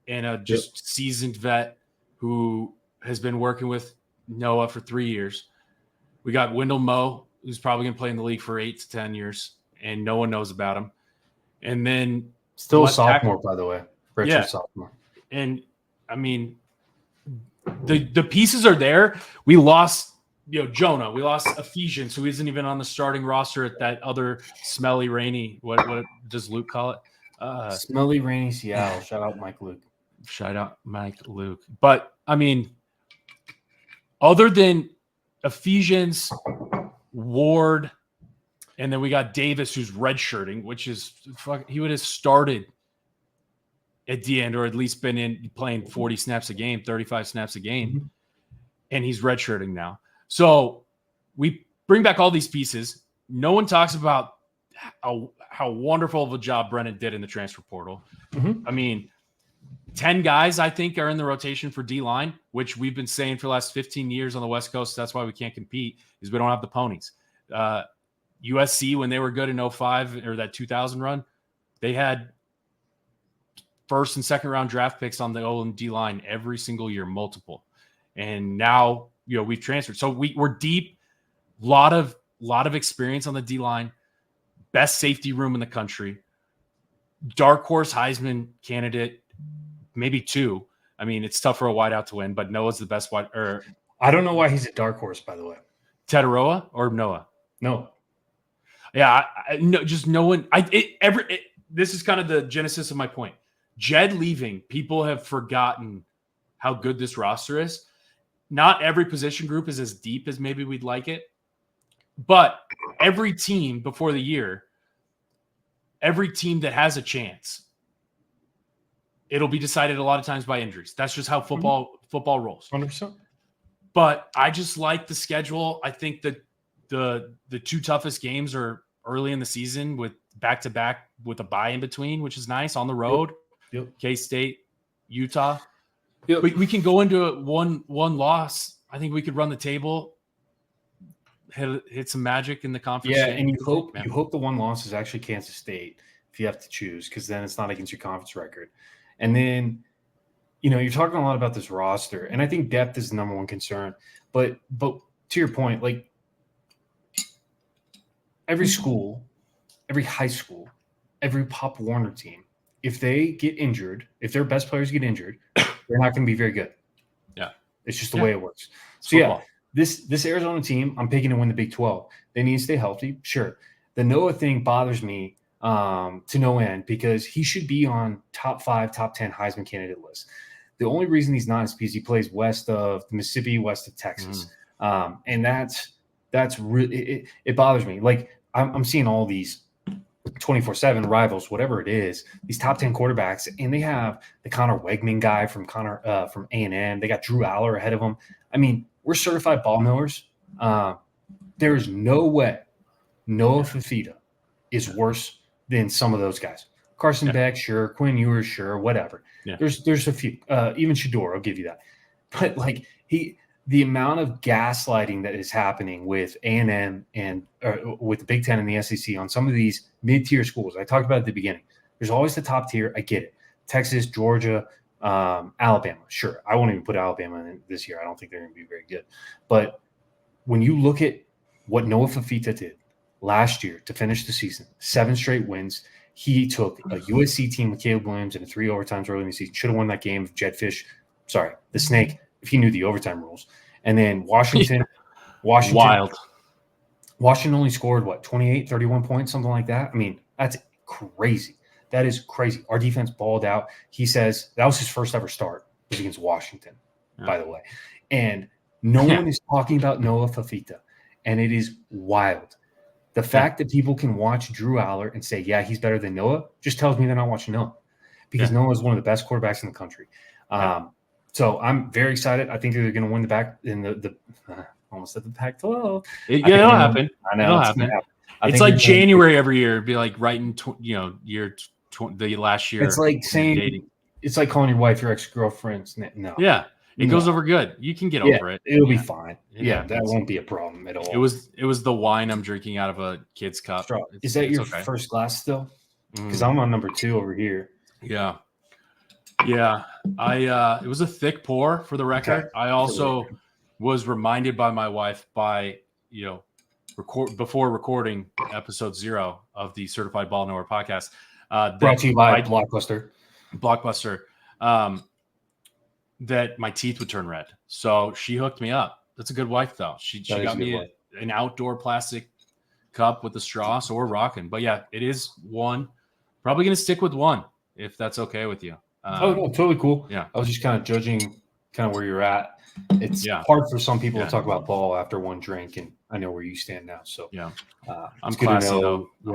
and a seasoned vet who has been working with Noah for 3 years. We got Wendell Moe, who's probably going to play in the league for 8 to 10 years, and no one knows about him. And then still a sophomore, by the way. Sophomore. And I mean, the pieces are there. We lost Jonah. We lost Ephesians, who isn't even on the starting roster at that other smelly, rainy. What does Luke call it? Smelly, rainy Seattle. Shout out Mike Luke. Shout out Mike Luke. But I mean, other than Ephesians, Ward, and then we got Davis, who's redshirting, which is he would have started at the end, or at least been in playing 40 snaps a game, 35 snaps a game, mm-hmm. and he's redshirting now. So we bring back all these pieces. No one talks about how wonderful of a job Brennan did in the transfer portal. Mm-hmm. I mean, 10 guys, I think, are in the rotation for D-line, which we've been saying for the last 15 years on the West Coast. That's why we can't compete, is we don't have the ponies. USC, when they were good in 05 or that 2000 run, they had first and second round draft picks on the O&D line every single year, multiple. And now, we've transferred. So we're deep, lot of experience on the D line, best safety room in the country, dark horse Heisman candidate, maybe 2. I mean, it's tough for a wideout to win, but Noah's the best wide. I don't know why he's a dark horse, by the way. Tataroa or Noah? No. Yeah, just no one. This is kind of the genesis of my point. Jed leaving, people have forgotten how good this roster is. Not every position group is as deep as maybe we'd like it, but every team before the year, every team that has a chance, it'll be decided a lot of times by injuries. That's just how football rolls. 100%. But I just like the schedule. I think that the 2 toughest games are early in the season with back-to-back with a bye in between, which is nice on the road. Yep. K-State, Utah. Yep. We can go into it one loss. I think we could run the table, hit some magic in the conference. Yeah, and you hope the one loss is actually Kansas State if you have to choose, because then it's not against your conference record. And then, you're talking a lot about this roster, and I think depth is the number one concern. But to your point, like every school, every high school, every Pop Warner team, if they get injured, if their best players get injured, they're not going to be very good. Yeah. It's just the way it works. So, football. This Arizona team, I'm picking to win the Big 12. They need to stay healthy. Sure. The Noah thing bothers me to no end because he should be on top 5, top 10 Heisman candidate list. The only reason he's not is because he plays west of the Mississippi, west of Texas. And that's really it bothers me. Like I'm seeing all these 24/7 rivals, whatever it is, these top 10 quarterbacks, and they have the Connor Wegman guy from A&M. They got Drew Aller ahead of them. I mean, we're certified ball knowers. There is no way Noah Fifita is worse than some of those guys. Carson Beck, sure. Quinn Ewers, sure. Whatever. Yeah. There's a few. Even Shador, I'll give you that. But like the amount of gaslighting that is happening with A&M and with the Big Ten and the SEC on some of these mid-tier schools, I talked about at the beginning. There's always the top tier. I get it. Texas, Georgia, Alabama. Sure. I won't even put Alabama in this year. I don't think they're going to be very good. But when you look at what Noah Fifita did last year to finish the season, 7 straight wins. He took a USC team with Caleb Williams in 3 overtimes early in the season. Should have won that game if the Snake, if he knew the overtime rules. And then Washington. Wild. Washington only scored, 28, 31 points, something like that? I mean, that's crazy. That is crazy. Our defense balled out. He says that was his first ever start. It was against Washington, by the way. And no one is talking about Noah Fifita. And it is wild. The fact that people can watch Drew Aller and say, yeah, he's better than Noah, just tells me they're not watching Noah, because Noah is one of the best quarterbacks in the country. So I'm very excited. I think they're going to win the almost at the Pac-12. It'll happen. I know. It'll happen. It's like January every year. It'd be like right in the last year. It's like saying it's like calling your wife your ex-girlfriend's name. No. Yeah. It goes over good. You can get over it. It'll be fine. That won't be a problem at all. It was the wine I'm drinking out of a kid's cup. Is that your first glass still? Because I'm on number 2 over here. Yeah. Yeah. It was a thick pour for the record. Okay. I also was reminded by my wife before recording episode 0 of the Certified Ball Knower podcast. Brought to you by Blockbuster. That my teeth would turn red. So she hooked me up That's a good wife, though. She got me an outdoor plastic cup with a straw, so we're rocking. But yeah, it is one. Probably going to stick with one if that's okay with you. No, totally cool. Yeah. I was just kind of judging kind of where you're at. It's hard for some people to talk about ball after one drink, and I know where you stand now. So I'm good classy, to know though.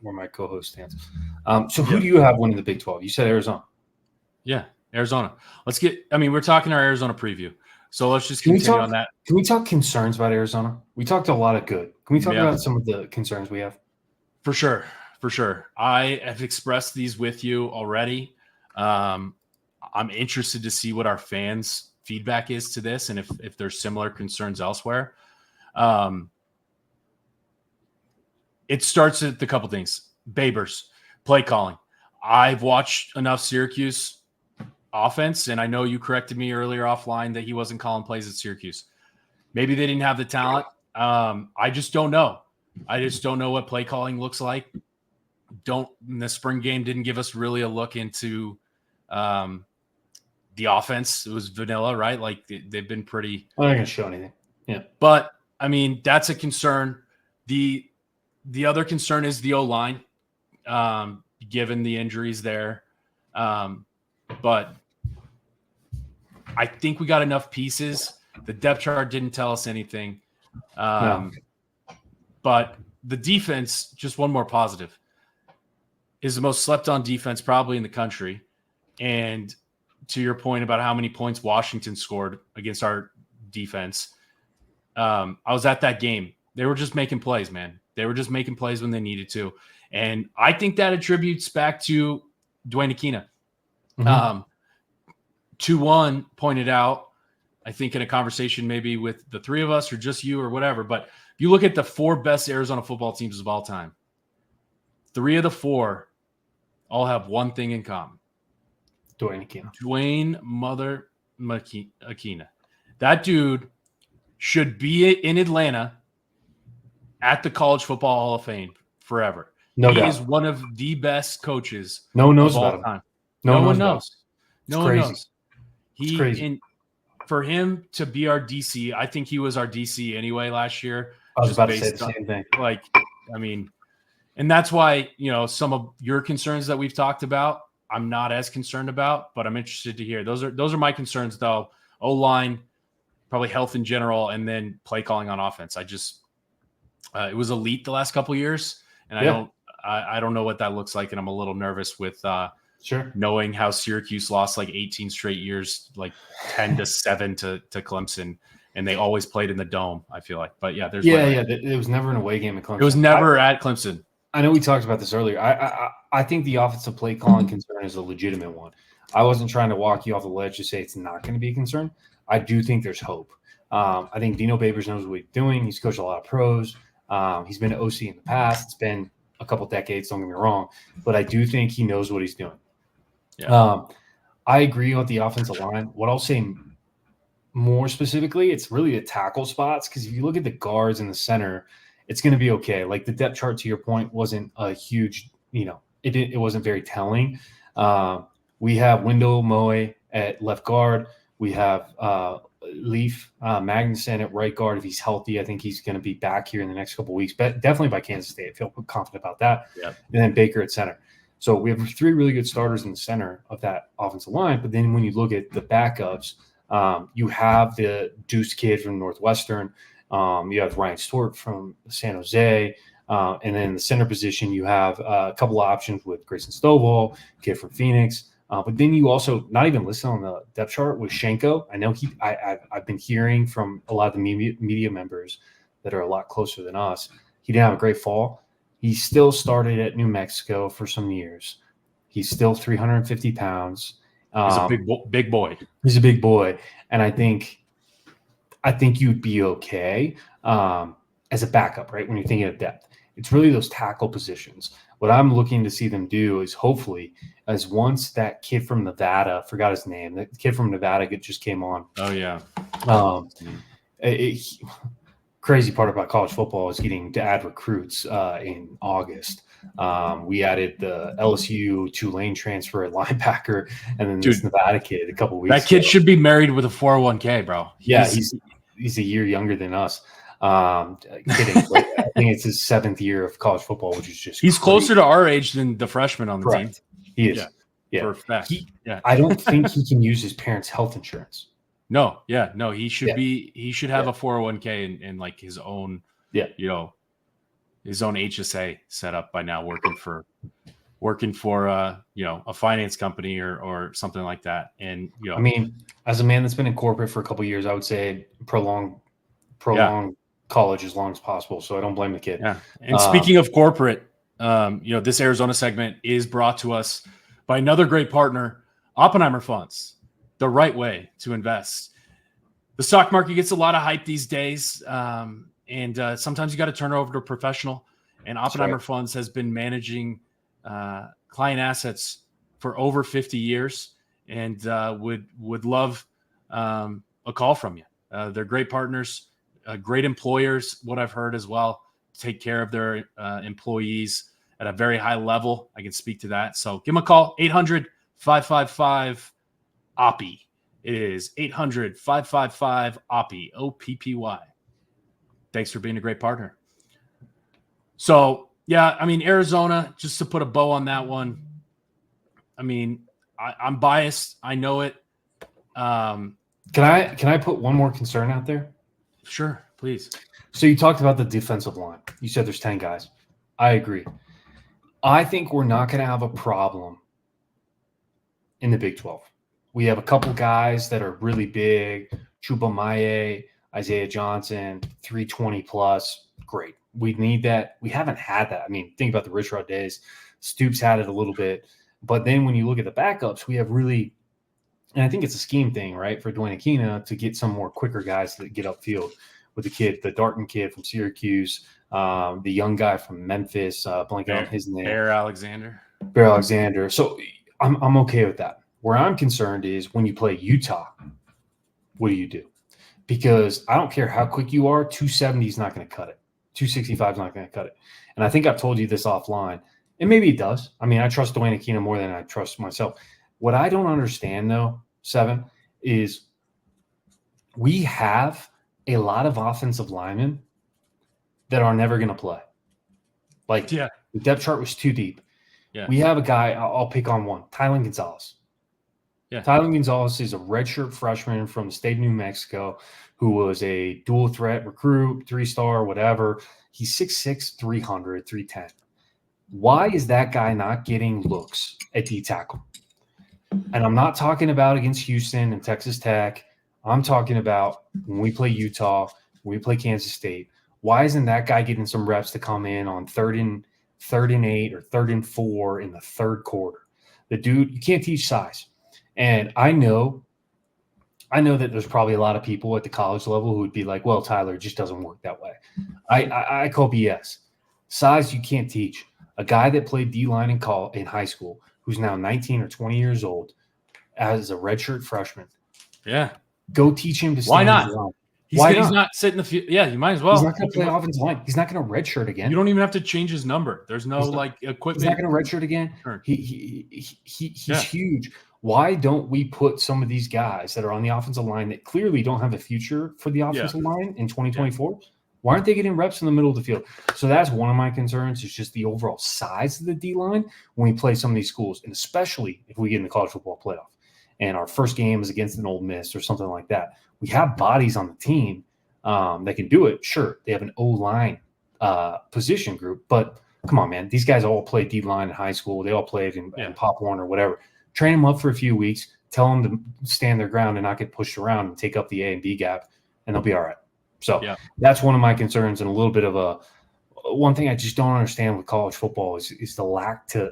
where my co-host stands. So who do you have winning the Big 12? You said Arizona. Yeah, Arizona. We're talking our Arizona preview. So let's just continue on that. Can we talk concerns about Arizona? We talked a lot of good. Can we talk about some of the concerns we have? For sure. I have expressed these with you already. I'm interested to see what our fans' feedback is to this and if there's similar concerns elsewhere. It starts at a couple things. Babers, play calling. I've watched enough Syracuse offense, and I know you corrected me earlier offline that he wasn't calling plays at Syracuse. Maybe they didn't have the talent. I just don't know. I just don't know what play calling looks like. The spring game didn't give us really a look into the offense. It was vanilla, right? Like they've been pretty. I'm not going to show anything. Yeah. But, that's a concern. The other concern is the O-line, given the injuries there. But I think we got enough pieces. The depth chart didn't tell us anything. No. But the defense, just one more positive, is the most slept on defense probably in the country. And to your point about how many points Washington scored against our defense, I was at that game. They were just making plays, man. They were just making plays when they needed to. And I think that attributes back to Dwayne Aquina. 2-1 pointed out, I think in a conversation maybe with the three of us or just you or whatever, but if you look at the 4 best Arizona football teams of all time, 3 of the 4 all have one thing in common. Dwayne Mother Aquina. That dude should be in Atlanta at the College Football Hall of Fame forever. No he doubt. is one of the best coaches no one knows of all about time. Him. No one knows. No one knows. It's crazy. For him to be our DC, I think he was our DC anyway last year. I was about to say the same thing. And that's why, some of your concerns that we've talked about, I'm not as concerned about, but I'm interested to hear. Those are my concerns, though. O-line, probably health in general, and then play calling on offense. It was elite the last couple of years, and I don't know what that looks like, and I'm a little nervous with knowing how Syracuse lost like 18 straight years, like 10-7 to Clemson, and they always played in the Dome, I feel like. But yeah, it was never an away game at Clemson. It was never at Clemson. I know we talked about this earlier. I think the offensive play calling concern is a legitimate one. I wasn't trying to walk you off the ledge to say it's not going to be a concern. I do think there's hope. I think Dino Babers knows what he's doing. He's coached a lot of pros. He's been an OC in the past. It's been a couple decades, don't get me wrong, but I do think he knows what he's doing. Yeah. I agree with the offensive line. What I'll say more specifically, it's really the tackle spots, because if you look at the guards in the center, it's going to be okay. Like the depth chart, to your point, wasn't a huge, it wasn't very telling. We have Wendell Moe at left guard. We have Leaf Magnuson at right guard. If he's healthy, I think he's going to be back here in the next couple of weeks, but definitely by Kansas State. I feel confident about that. Yeah. And then Baker at center. So we have 3 really good starters in the center of that offensive line. But then when you look at the backups, you have the Deuce kid from Northwestern. You have Ryan Stewart from San Jose. And then in the center position, you have a couple of options with Grayson Stovall, kid from Phoenix. But then you also, not even listed on the depth chart, with Schenko. I know I've been hearing from a lot of the media members that are a lot closer than us. He didn't have a great fall. He still started at New Mexico for some years. He's still 350 pounds. He's a big boy. He's a big boy. And I think you'd be okay as a backup, right? When you're thinking of depth, it's really those tackle positions. What I'm looking to see them do is hopefully, as once that kid from Nevada, forgot his name, that kid from Nevada just came on. Oh, yeah. Crazy part about college football is getting to add recruits in August. We added the LSU Tulane transfer at linebacker, and then this Nevada kid a couple weeks ago. That kid should be married with a 401k, bro. He's he's a year younger than us. Kidding. But I think it's his 7th year of college football, which is just he's crazy. closer to our age than the freshman on the team. He is. Yeah. For a fact. I don't think he can use his parents' health insurance. No. He should he should have a 401k and like his own, his own HSA set up by now, working for a finance company or something like that. And I mean, as a man that's been in corporate for a couple of years, I would say prolong college as long as possible. So I don't blame the kid. Yeah. And speaking of corporate, this Arizona segment is brought to us by another great partner, Oppenheimer Funds, the right way to invest. The stock market gets a lot of hype these days, and sometimes you got to turn it over to a professional. And Oppenheimer Funds has been managing client assets for over 50 years, and would love a call from you. They're great partners, great employers. What I've heard as well, take care of their employees at a very high level. I can speak to that. So give them a call, 800-555-OPPY. It is 800-555-OPPY, OPPY. Thanks for being a great partner. So, yeah, I mean, Arizona, just to put a bow on that one, I mean, I'm biased. I know it. Can I put one more concern out there? Sure, please. So you talked about the defensive line. You said there's 10 guys. I agree. I think we're not going to have a problem in the Big 12. We have a couple guys that are really big. Chuba Maye, Isaiah Johnson, 320 plus. Great. We need that. We haven't had that. I mean, think about the Rich Rod days. Stoops had it a little bit. But then when you look at the backups, we have really – and I think it's a scheme thing, right, for Dwayne Aquina to get some more quicker guys that get upfield with the Darton kid from Syracuse, the young guy from Memphis, blanking on his name. Bear Alexander. So I'm okay with that. Where I'm concerned is when you play Utah, what do you do? Because I don't care how quick you are, 270 is not going to cut it. 265 is not going to cut it. And I think I've told you this offline, and maybe it does. I mean, I trust Dwayne Aquina more than I trust myself. What I don't understand, though, Seven, is we have a lot of offensive linemen that are never going to play. The depth chart was too deep. Yeah. We have a guy, I'll pick on one, Tylen Gonzalez. Yeah. Tylen Gonzalez is a redshirt freshman from the state of New Mexico who was a dual threat recruit, 3-star, whatever. He's 6'6", 300, 310. Why is that guy not getting looks at D tackle? And I'm not talking about against Houston and Texas Tech. I'm talking about when we play Utah, when we play Kansas State. Why isn't that guy getting some reps to come in on 3rd and 8 or 3rd and 4 in the third quarter? The dude, you can't teach size. And I know that there's probably a lot of people at the college level who would be like, well, Tyler, it just doesn't work that way. I call BS. Size you can't teach. A guy that played D-line in high school who's now 19 or 20 years old as a redshirt freshman. Yeah. Go teach him to stand. Why not? Why he's not sitting the field. Yeah, you might as well. He's not going to play offensive line. He's not going to redshirt again. You don't even have to change his number. There's no equipment. He's not going to redshirt again. Sure. He's huge. Why don't we put some of these guys that are on the offensive line that clearly don't have a future for the offensive line in 2024? Yeah. Why aren't they getting reps in the middle of the field? So that's one of my concerns. Is just the overall size of the D-line when we play some of these schools, and especially if we get in the college football playoff and our first game is against an Ole Miss or something like that. We have bodies on the team that can do it. Sure, they have an O-line position group, but come on, man. These guys all played D-line in high school. They all played in Pop Warner or whatever. Train them up for a few weeks. Tell them to stand their ground and not get pushed around and take up the A and B gap, and they'll be all right. So that's one of my concerns, and a little bit of one thing I just don't understand with college football is the lack to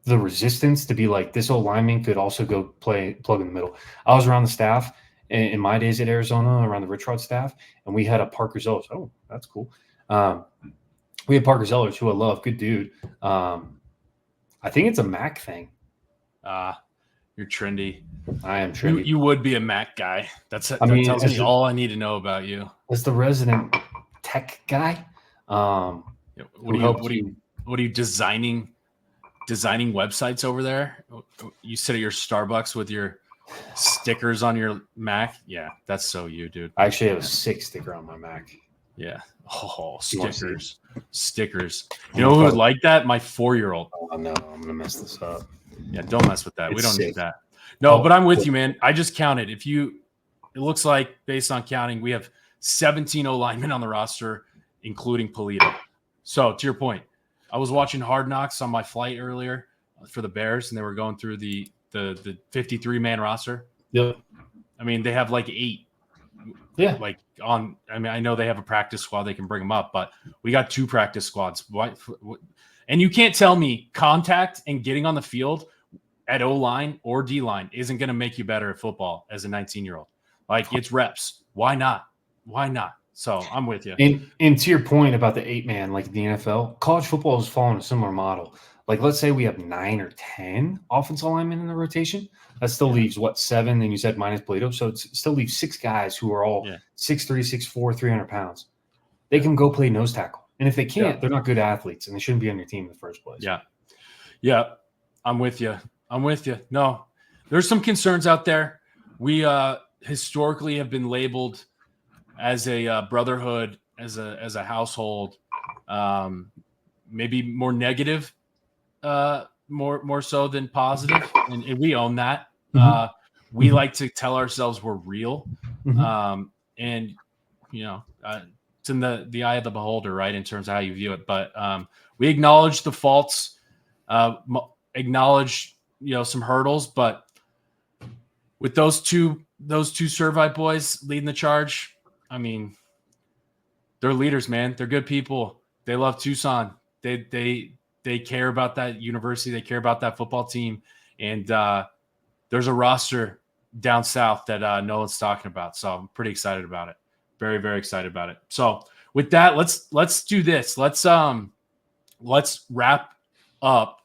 the resistance to be like this old lineman could also go plug in the middle. I was around the staff in my days at Arizona, around the Rich Rod staff, and we had a Parker Zellers. Oh, that's cool. We had Parker Zellers, who I love, good dude. I think it's a Mac thing. You're trendy. I am trendy. You would be a Mac guy. That tells me all I need to know about you. As the resident tech guy, what are you designing websites over there? You sit at your Starbucks with your Stickers on your Mac? Yeah, that's so you, dude. I actually have a 6 sticker on my Mac. Yeah. Oh, stickers. Stickers. You know who would like that? My 4-year-old. Oh, no, I'm going to mess this up. Yeah, don't mess with that. We don't sick. need that. No, but I'm with you, man. I just counted. It looks like, based on counting, we have 17 O-linemen on the roster, including Polito. So, to your point, I was watching Hard Knocks on my flight earlier for the Bears, and they were going through the 53-man roster. Yep. I mean, they have like 8. Yeah. I know they have a practice squad. They can bring them up, but we got 2 practice squads. And you can't tell me contact and getting on the field at O-line or D-line isn't going to make you better at football as a 19-year-old. Like, it's reps. Why not? Why not? So I'm with you. And to your point about the 8-man, like the NFL, college football is following a similar model. Like, let's say we have 9 or 10 offensive linemen in the rotation. That still leaves, 7? Then you said minus Plato. So it still leaves 6 guys who are all 6'3", 6'4", 300 pounds. They can go play nose tackle. And if they can't, they're not good athletes, and they shouldn't be on your team in the first place. Yeah. Yeah. I'm with you. No, there's some concerns out there. We historically have been labeled as a brotherhood, as a household, maybe more negative, more so than positive, and we own that. We like to tell ourselves we're real, and it's in the eye of the beholder, right, in terms of how you view it. But we acknowledge the faults, acknowledge some hurdles, but with those two Servite boys leading the charge, I mean, they're leaders, man. They're good people. They love Tucson. They care about that university. They care about that football team. And there's a roster down south that no one's talking about. So I'm pretty excited about it. Very, very excited about it. So with that, let's do this. Let's wrap up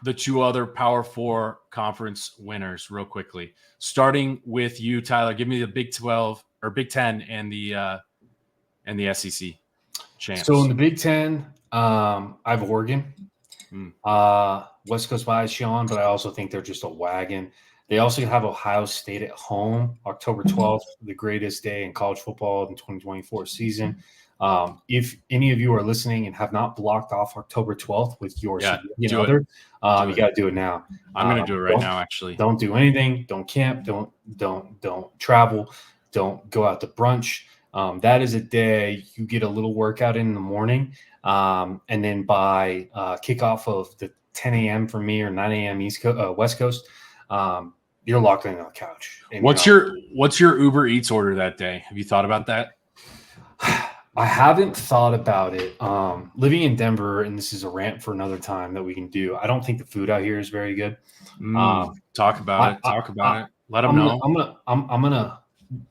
the 2 other Power 4 conference winners real quickly. Starting with you, Tyler. Give me the Big 12 or Big 10 and the SEC champs. So in the Big 10, I have Oregon. West Coast bias, Sean, but I also think they're just a wagon. They also have Ohio State at home, October 12th, the greatest day in college football in the 2024 season. If any of you are listening and have not blocked off October 12th with your significant other, you got to do it now. I'm going to do it right now, actually. Don't do anything. Don't camp. Don't travel. Don't go out to brunch. That is a day you get a little workout in the morning. And then by kickoff of the 10 a.m. for me or 9 a.m. West Coast, you're locked in on the couch. What's your Uber Eats order that day? Have you thought about that? I haven't thought about it. Living in Denver, and this is a rant for another time that we can do. I don't think the food out here is very good. Talk about it. Let them know. I'm gonna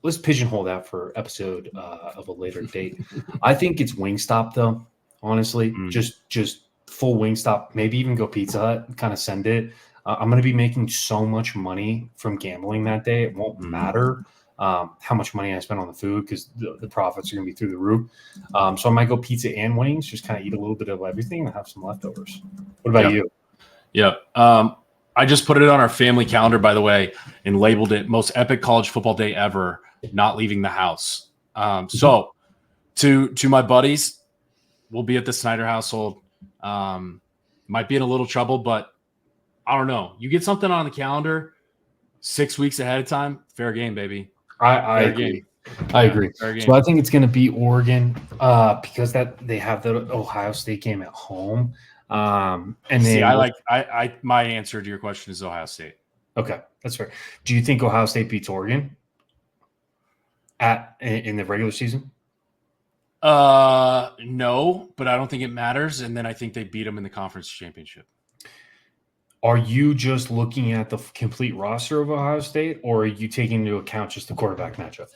let's pigeonhole that for episode of a later date. I think it's Wingstop though. Honestly, just full Wingstop. Maybe even go Pizza Hut. Kind of send it. I'm going to be making so much money from gambling that day. It won't matter how much money I spend on the food because the profits are going to be through the roof. So I might go pizza and wings, just kind of eat a little bit of everything and have some leftovers. What about you? Yeah. I just put it on our family calendar, by the way, and labeled it most epic college football day ever, not leaving the house. So to my buddies, we'll be at the Snyder household. Might be in a little trouble, but I don't know. You get something on the calendar 6 weeks ahead of time, fair game, baby. I agree. I agree. So I think it's going to be Oregon because they have the Ohio State game at home. And see, then my answer to your question is Ohio State. Okay, that's fair. Do you think Ohio State beats Oregon in the regular season? No, but I don't think it matters. And then I think they beat them in the conference championship. Are you just looking at the complete roster of Ohio State, or are you taking into account just the quarterback matchup?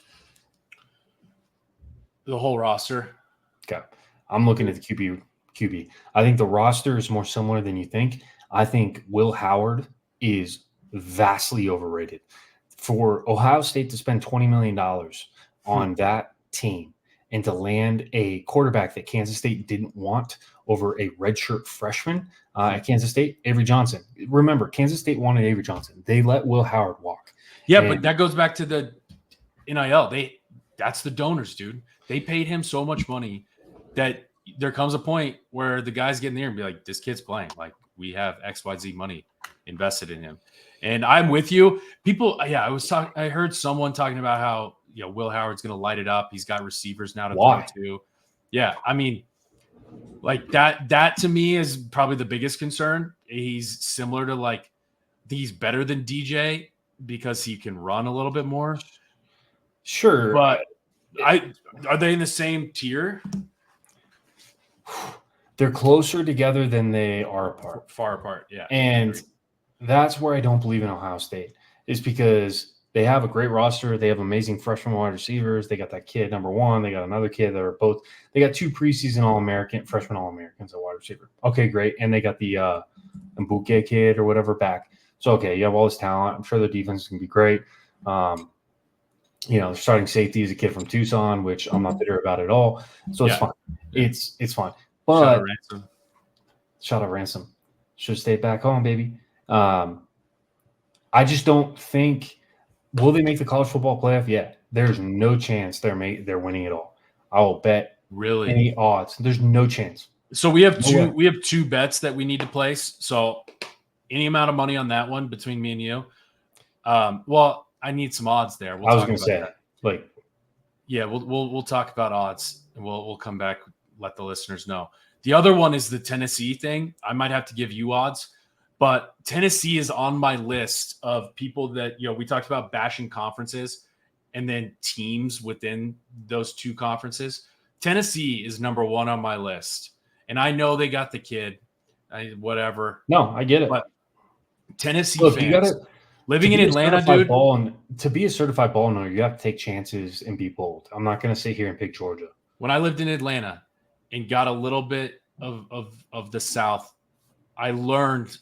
The whole roster. Okay. I'm looking at the QB. I think the roster is more similar than you think. I think Will Howard is vastly overrated. For Ohio State to spend $20 million on that team and to land a quarterback that Kansas State didn't want over a redshirt freshman at Kansas State, Avery Johnson. Remember, Kansas State wanted Avery Johnson. They let Will Howard walk. Yeah, but that goes back to the NIL. That's the donors, dude. They paid him so much money that there comes a point where the guys get in there and be like, this kid's playing. Like, we have XYZ money invested in him. And I'm with you. People, I heard someone talking about how, Will Howard's going to light it up. He's got receivers now to throw to. Yeah, I mean, like that to me is probably the biggest concern. He's similar to like, he's better than DJ because he can run a little bit more. Sure. But are they in the same tier? They're closer together than they are apart. Far apart, yeah. And that's where I don't believe in Ohio State, is because they have a great roster. They have amazing freshman wide receivers. They got that kid, number one. They got another kid that are both – they got 2 preseason freshman All-Americans at wide receiver. Okay, great. And they got the Mbuke kid or whatever back. So, okay, you have all this talent. I'm sure their defense is going to be great. Their starting safety is a kid from Tucson, which I'm not bitter about at all. So it's fine. It's fine. But shout out Ransom. Should have stayed back home, baby. I just don't think – will they make the college football playoff? Yeah. There's no chance they're winning it all. I will bet any odds. There's no chance. So we have two bets that we need to place. So any amount of money on that one between me and you. Well, I need some odds there. I was going to say that. Like, yeah, we'll talk about odds and we'll come back, let the listeners know. The other one is the Tennessee thing. I might have to give you odds, but Tennessee is on my list of people that, we talked about bashing conferences and then teams within those 2 conferences. Tennessee is number 1 on my list. And I know they got the kid, whatever. No, I get it. But Tennessee fans living in Atlanta, dude. To be a certified ball owner, you have to take chances and be bold. I'm not going to sit here and pick Georgia. When I lived in Atlanta and got a little bit of the South, I learned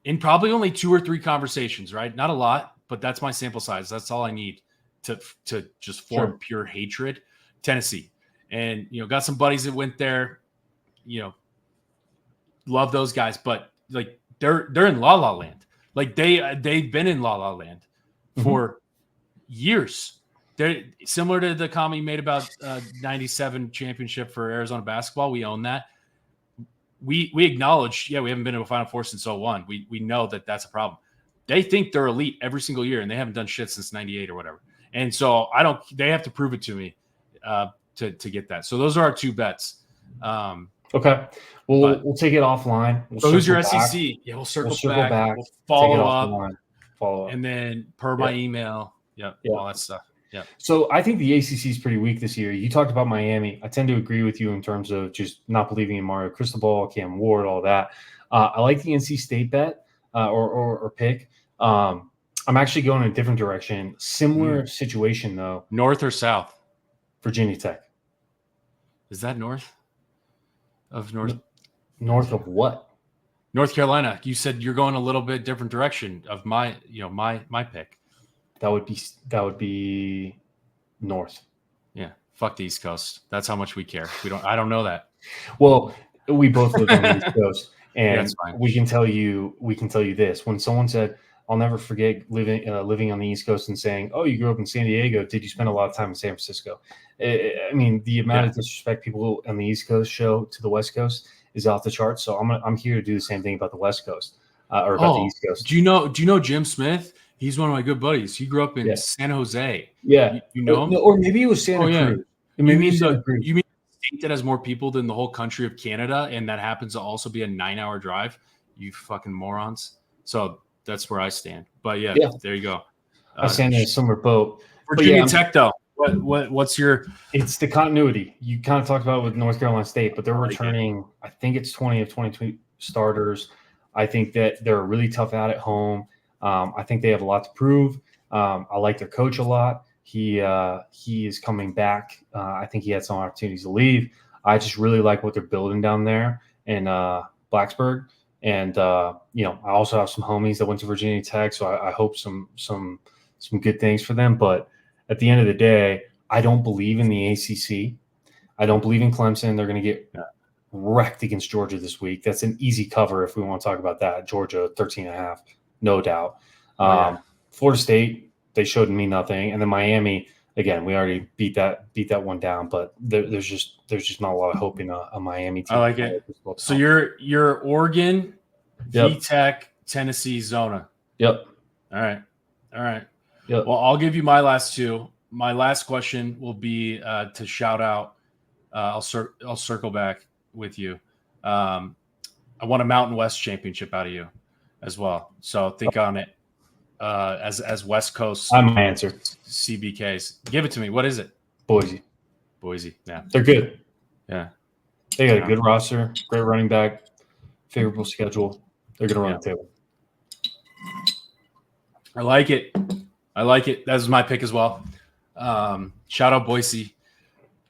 in probably only 2 or 3 conversations, right? Not a lot, but that's my sample size. That's all I need to just form pure hatred. Tennessee. And, got some buddies that went there, love those guys, but like they're in La La Land. Like they've been in La La Land for years. They're similar to the comment you made about 97 championship for Arizona basketball. We own that. We acknowledge, we haven't been to a Final Four since 01. We know that that's a problem. They think they're elite every single year, and they haven't done shit since 98 or whatever. And so they have to prove it to me to get that. So those are our 2 bets. Okay. We'll take it offline. So who's your SEC? Yeah, we'll circle back. We'll follow up. And then my email. All that stuff. Yeah. So I think the ACC is pretty weak this year. You talked about Miami. I tend to agree with you in terms of just not believing in Mario Cristobal, Cam Ward, all that. I like the NC State bet or pick. I'm actually going in a different direction. Similar situation, though. North or south? Virginia Tech. Is that north of North? North of what? North Carolina. You said you're going a little bit different direction of my pick. That would be north. Yeah. Fuck the East Coast. That's how much we care. I don't know that. Well, we both live on the East Coast, and fine. we can tell you this. When someone said, I'll never forget living on the East Coast and saying, "Oh, you grew up in San Diego. Did you spend a lot of time in San Francisco?" I mean, the amount of disrespect people on the East Coast show to the West Coast is off the charts. So I'm here to do the same thing about the West Coast or about the East Coast. Do you know Jim Smith? He's one of my good buddies. He grew up in San Jose. Yeah, you know him? Or maybe it was Santa Cruz. You mean the state that has more people than the whole country of Canada, and that happens to also be a 9-hour drive? You fucking morons. So that's where I stand. But there you go. I stand in a similar boat. Virginia Tech, though. What's your? It's the continuity. You kind of talked about it with North Carolina State, but they're returning. I think it's 20 of 22 starters. I think that they're really tough out at home. I think they have a lot to prove. I like their coach a lot. He is coming back. I think he had some opportunities to leave. I just really like what they're building down there in Blacksburg. And I also have some homies that went to Virginia Tech, so I hope some good things for them. But at the end of the day, I don't believe in the ACC. I don't believe in Clemson. They're going to get wrecked against Georgia this week. That's an easy cover if we want to talk about that. Georgia 13.5, no doubt. Florida State, they showed me nothing, and then Miami. Again, we already beat that one down, but there's just not a lot of hope in a Miami team. I like it. So you're Oregon, VTech, Tennessee, Zona. Yep. All right. Yep. Well, I'll give you my last two. My last question will be to shout out. I'll circle back with you. I want a Mountain West championship out of you as well. So think on it. As West Coast, I'm my answer. CBKs. Give it to me. What is it? Boise. Yeah. They're good. Yeah. They got a good roster, great running back, favorable schedule. They're going to run the table. I like it. That was my pick as well. Shout out Boise.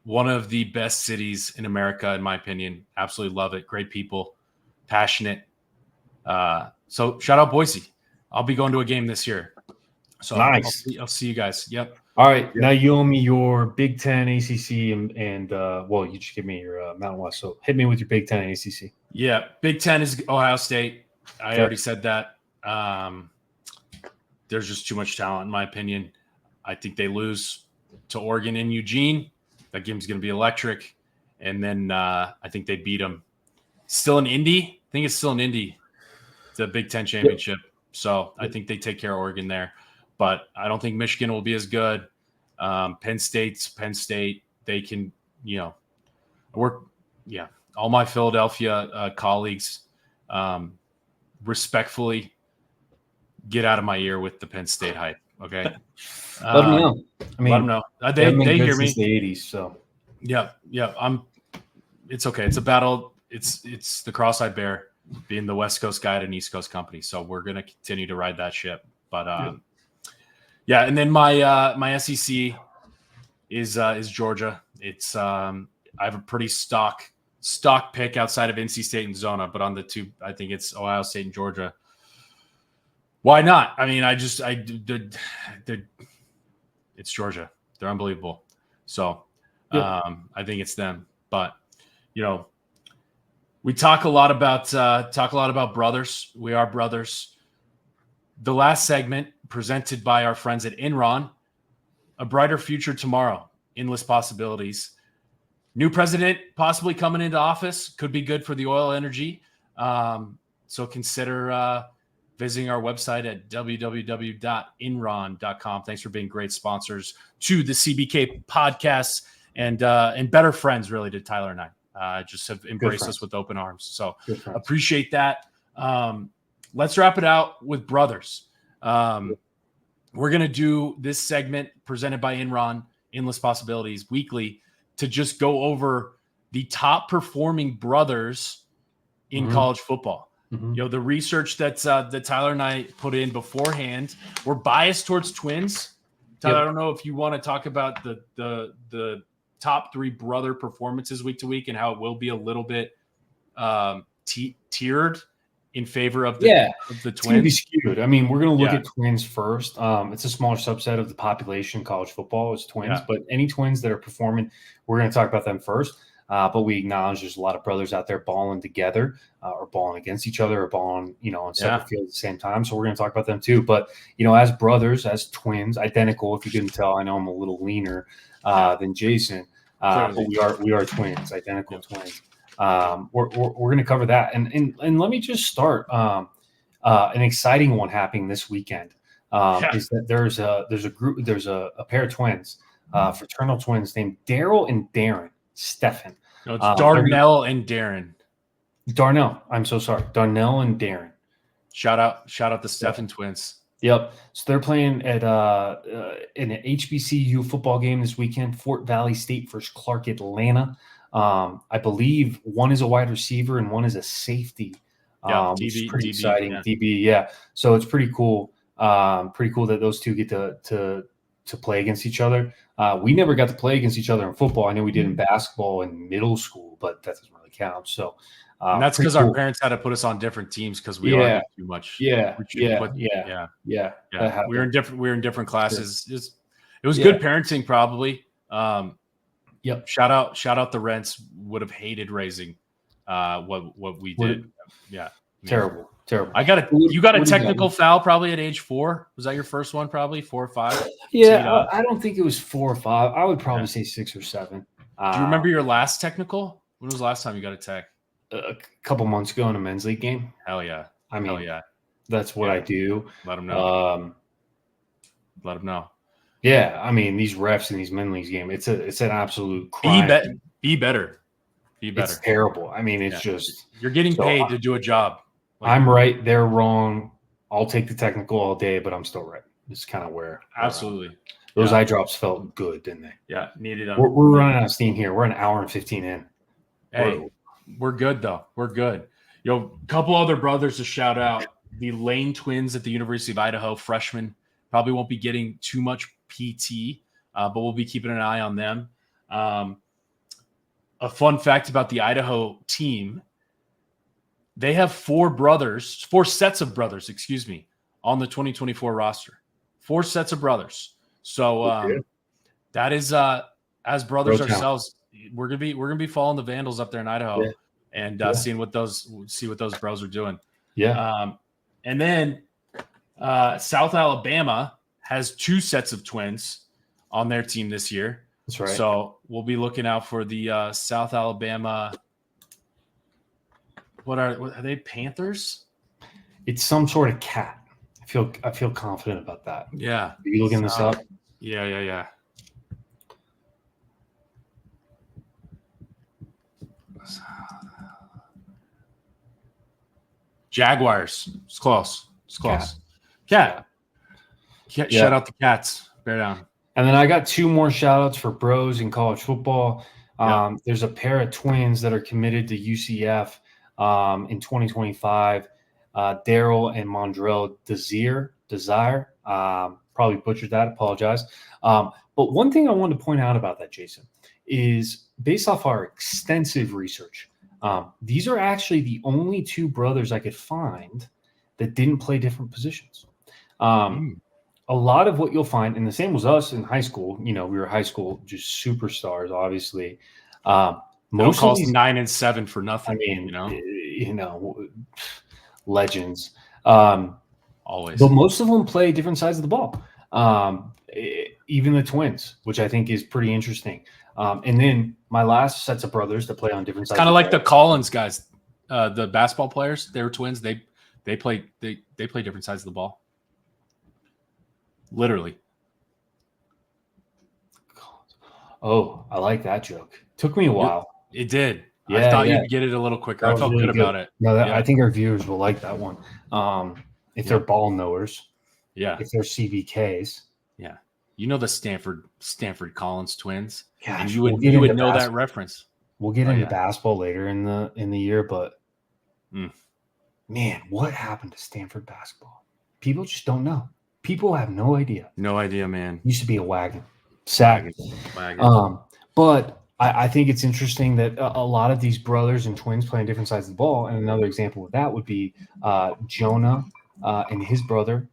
One of the best cities in America, in my opinion. Absolutely love it. Great people, passionate. So shout out Boise. I'll be going to a game this year. So nice. I'll see you guys. Yep. All right. Yep. Now you owe me your Big Ten, ACC, and well, you just give me your Mountain West. So hit me with your Big Ten and ACC. Yeah. Big Ten is Ohio State. I already said that. There's just too much talent, in my opinion. I think they lose to Oregon in Eugene. That game's going to be electric. And then I think they beat them. Still in Indy? I think it's still in Indy. The Big Ten championship. Yep. So I think they take care of Oregon there. But I don't think Michigan will be as good. Penn State. They can, all my Philadelphia colleagues respectfully get out of my ear with the Penn State hype. Okay. Let them know. I mean, let them know. They hear me. Since the 80s. So yeah. It's okay. It's a battle. It's the cross I bear, being the West Coast guy at an East Coast company. So we're going to continue to ride that ship. But and then my SEC is Georgia. It's I have a pretty stock pick outside of NC State and Zona, but on the two, I think it's Ohio State and Georgia. Why not? I mean, it's Georgia. They're unbelievable. So I think it's them. But we talk a lot about brothers. We are brothers. The last segment presented by our friends at Enron, a brighter future tomorrow, endless possibilities. New president possibly coming into office, could be good for the oil energy. So consider visiting our website at www.enron.com. Thanks for being great sponsors to the CBK podcast and better friends, really, to Tyler and I. Just have embraced us with open arms. So appreciate that. Let's wrap it out with brothers. We're going to do this segment presented by Enron, Endless Possibilities, weekly, to just go over the top performing brothers in college football. The research that Tyler and I put in beforehand, we're biased towards twins. Tyler, I don't know if you want to talk about the top three brother performances week to week and how it will be a little bit tiered in favor of the twins. It's going to be skewed. I mean, we're going to look at twins first. It's a smaller subset of the population in college football is twins, but any twins that are performing, we're going to talk about them first. But we acknowledge there's a lot of brothers out there balling together or balling against each other or balling, on separate fields at the same time. So we're going to talk about them too. But, as brothers, as twins, identical, if you couldn't tell, I know I'm a little leaner than Jason, but we are twins, identical twins. We're going to cover that. And let me just start an exciting one happening this weekend is that there's a pair of twins, fraternal twins named Daryl and Darren Steffen. No, it's Darnell and Darren. Darnell. I'm so sorry. Darnell and Darren. Shout out the Steffen twins. Yep. So they're playing at in an HBCU football game this weekend. Fort Valley State versus Clark Atlanta. I believe one is a wide receiver and one is a safety. Which is pretty exciting. DB, So it's pretty cool. Pretty cool that those two get to play against each other. We never got to play against each other in football. I know we did in basketball in middle school, but that doesn't really count. So and that's because our parents had to put us on different teams because we argued too much. Yeah. We were in different classes. Sure. It was good parenting, probably. Shout out the Rents. Would have hated raising what we did. Terrible. You got a technical foul probably at age 4. Was that your first one? Probably 4 or 5. Yeah, I don't think it was 4 or 5. I would probably say 6 or 7. Do you remember your last technical? When was the last time you got a tech? A couple months ago in a men's league game. Hell yeah! That's what I do. Let them know. Let them know. Yeah, I mean, these refs in these men's league games, it's an absolute crime. Be better. It's terrible. I mean, it's just you're getting paid to do a job. I'm right, they're wrong. I'll take the technical all day, but I'm still right. It's kind of where absolutely those eye drops felt good, didn't they? Yeah, needed. We're running out of steam here. We're an hour and 15 in. Hey, we're good though. We're good. A couple other brothers to shout out: the Lane twins at the University of Idaho, freshmen. Probably won't be getting too much PT, but we'll be keeping an eye on them. A fun fact about the Idaho team: they have 4 sets of brothers, on the 2024 roster. 4 sets of brothers. So that is as brothers ourselves, we're gonna be following the Vandals up there in Idaho and seeing what those bros are doing. Yeah. And then South Alabama has 2 sets of twins on their team this year. That's right. So we'll be looking out for the South Alabama. What are they? Panthers? It's some sort of cat. I feel confident about that. Yeah. Are you looking this up? Yeah. Jaguars. It's close. Cat. Shout out the Cats. Bear down. And then I got 2 more shout outs for bros in college football. There's a pair of twins that are committed to UCF in 2025. Daryl and Mondrell Desire. Probably butchered that. Apologize. But one thing I wanted to point out about that, Jason, is based off our extensive research, these are actually the only 2 brothers I could find that didn't play different positions. A lot of what you'll find, and the same was us in high school. We were high school, just superstars, obviously. Most calls 9 and 7 for nothing. I mean, legends. Always. But most of them play different sides of the ball. Even the twins, which I think is pretty interesting. And then my last sets of brothers that play on different sides. Kind of like the Collins guys, the basketball players. They were twins. They play different sides of the ball. Literally. Oh, I like that joke. Took me a while. It did. Yeah, I thought you'd get it a little quicker. I felt really good about it. No, I think our viewers will like that one. If they're ball knowers. Yeah. If they're CBKs. Yeah. The Stanford Collins twins. Gosh, and you would know that reference. We'll get into basketball later in the year, but man, what happened to Stanford basketball? People just don't know. People have no idea. No idea, man. Used to be a wagon. Wagon. But I think it's interesting that a lot of these brothers and twins play on different sides of the ball. And another example of that would be Jonah and his brother.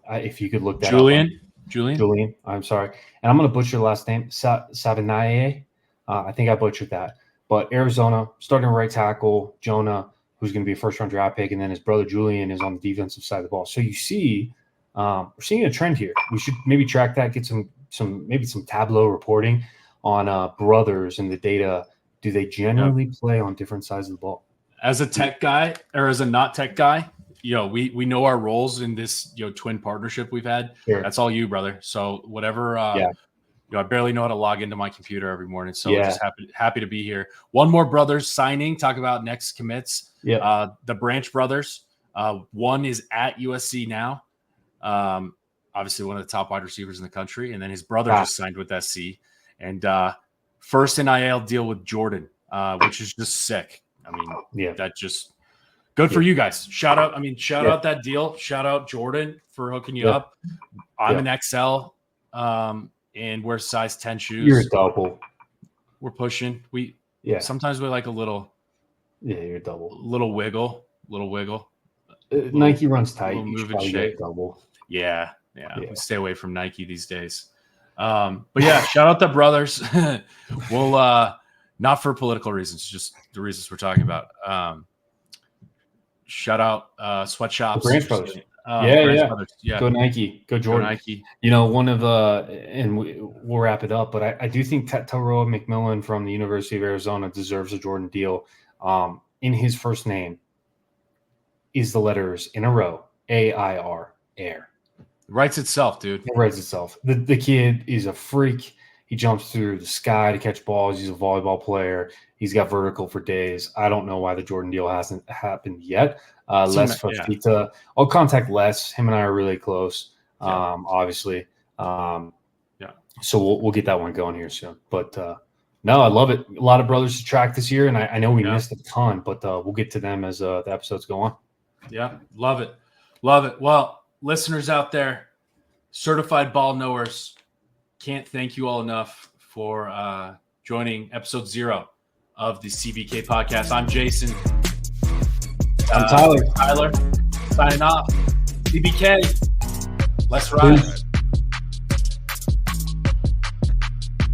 If you could look that up. Julian. I'm sorry. And I'm going to butcher the last name. Sabinaye. I think I butchered that. But Arizona, starting right tackle, Jonah, who's going to be a first-round draft pick, and then his brother Julian is on the defensive side of the ball. So you see we're seeing a trend here. We should maybe track that, get some Tableau reporting on brothers and the data. Do they generally play on different sides of the ball? As a tech guy or as a not tech guy, we know our roles in this twin partnership we've had. Sure. That's all you, brother. So whatever. I barely know how to log into my computer every morning. So just happy to be here. One more brothers signing. Talk about next commits. Yeah. The Branch brothers. One is at USC now. Obviously one of the top wide receivers in the country. And then his brother just signed with SC. And first NIL deal with Jordan, which is just sick. I mean, that just good for you guys. Shout out that deal. Shout out Jordan for hooking you up. I'm an XL, and wear size 10 shoes. You're a double. We're pushing. Sometimes we like a little. Yeah, you're a double. Little wiggle. Nike runs tight. You move and shake. Double. Yeah. We stay away from Nike these days. But shout out the brothers. We'll not for political reasons, just the reasons we're talking about. shout out sweatshops. The Branch Brothers. Yeah. Go Nike. Go Jordan. Go Nike. One of and we'll wrap it up, but I do think Taroa McMillan from the University of Arizona deserves a Jordan deal. In his first name is the letters in a row, AIR, air. Writes itself, dude. It writes itself. The kid is a freak. He jumps through the sky to catch balls. He's a volleyball player. He's got vertical for days. I don't know why the Jordan deal hasn't happened yet. Les Fafita. I'll contact Les. Him and I are really close, obviously. So we'll get that one going here soon. But no, I love it. A lot of brothers to track this year, and I know we missed a ton, but we'll get to them as the episodes go on. Yeah, love it. Love it. Well, listeners out there, certified ball knowers, can't thank you all enough for joining episode 0 of the CBK podcast. I'm Jason. I'm Tyler. Signing off. CBK. Let's ride.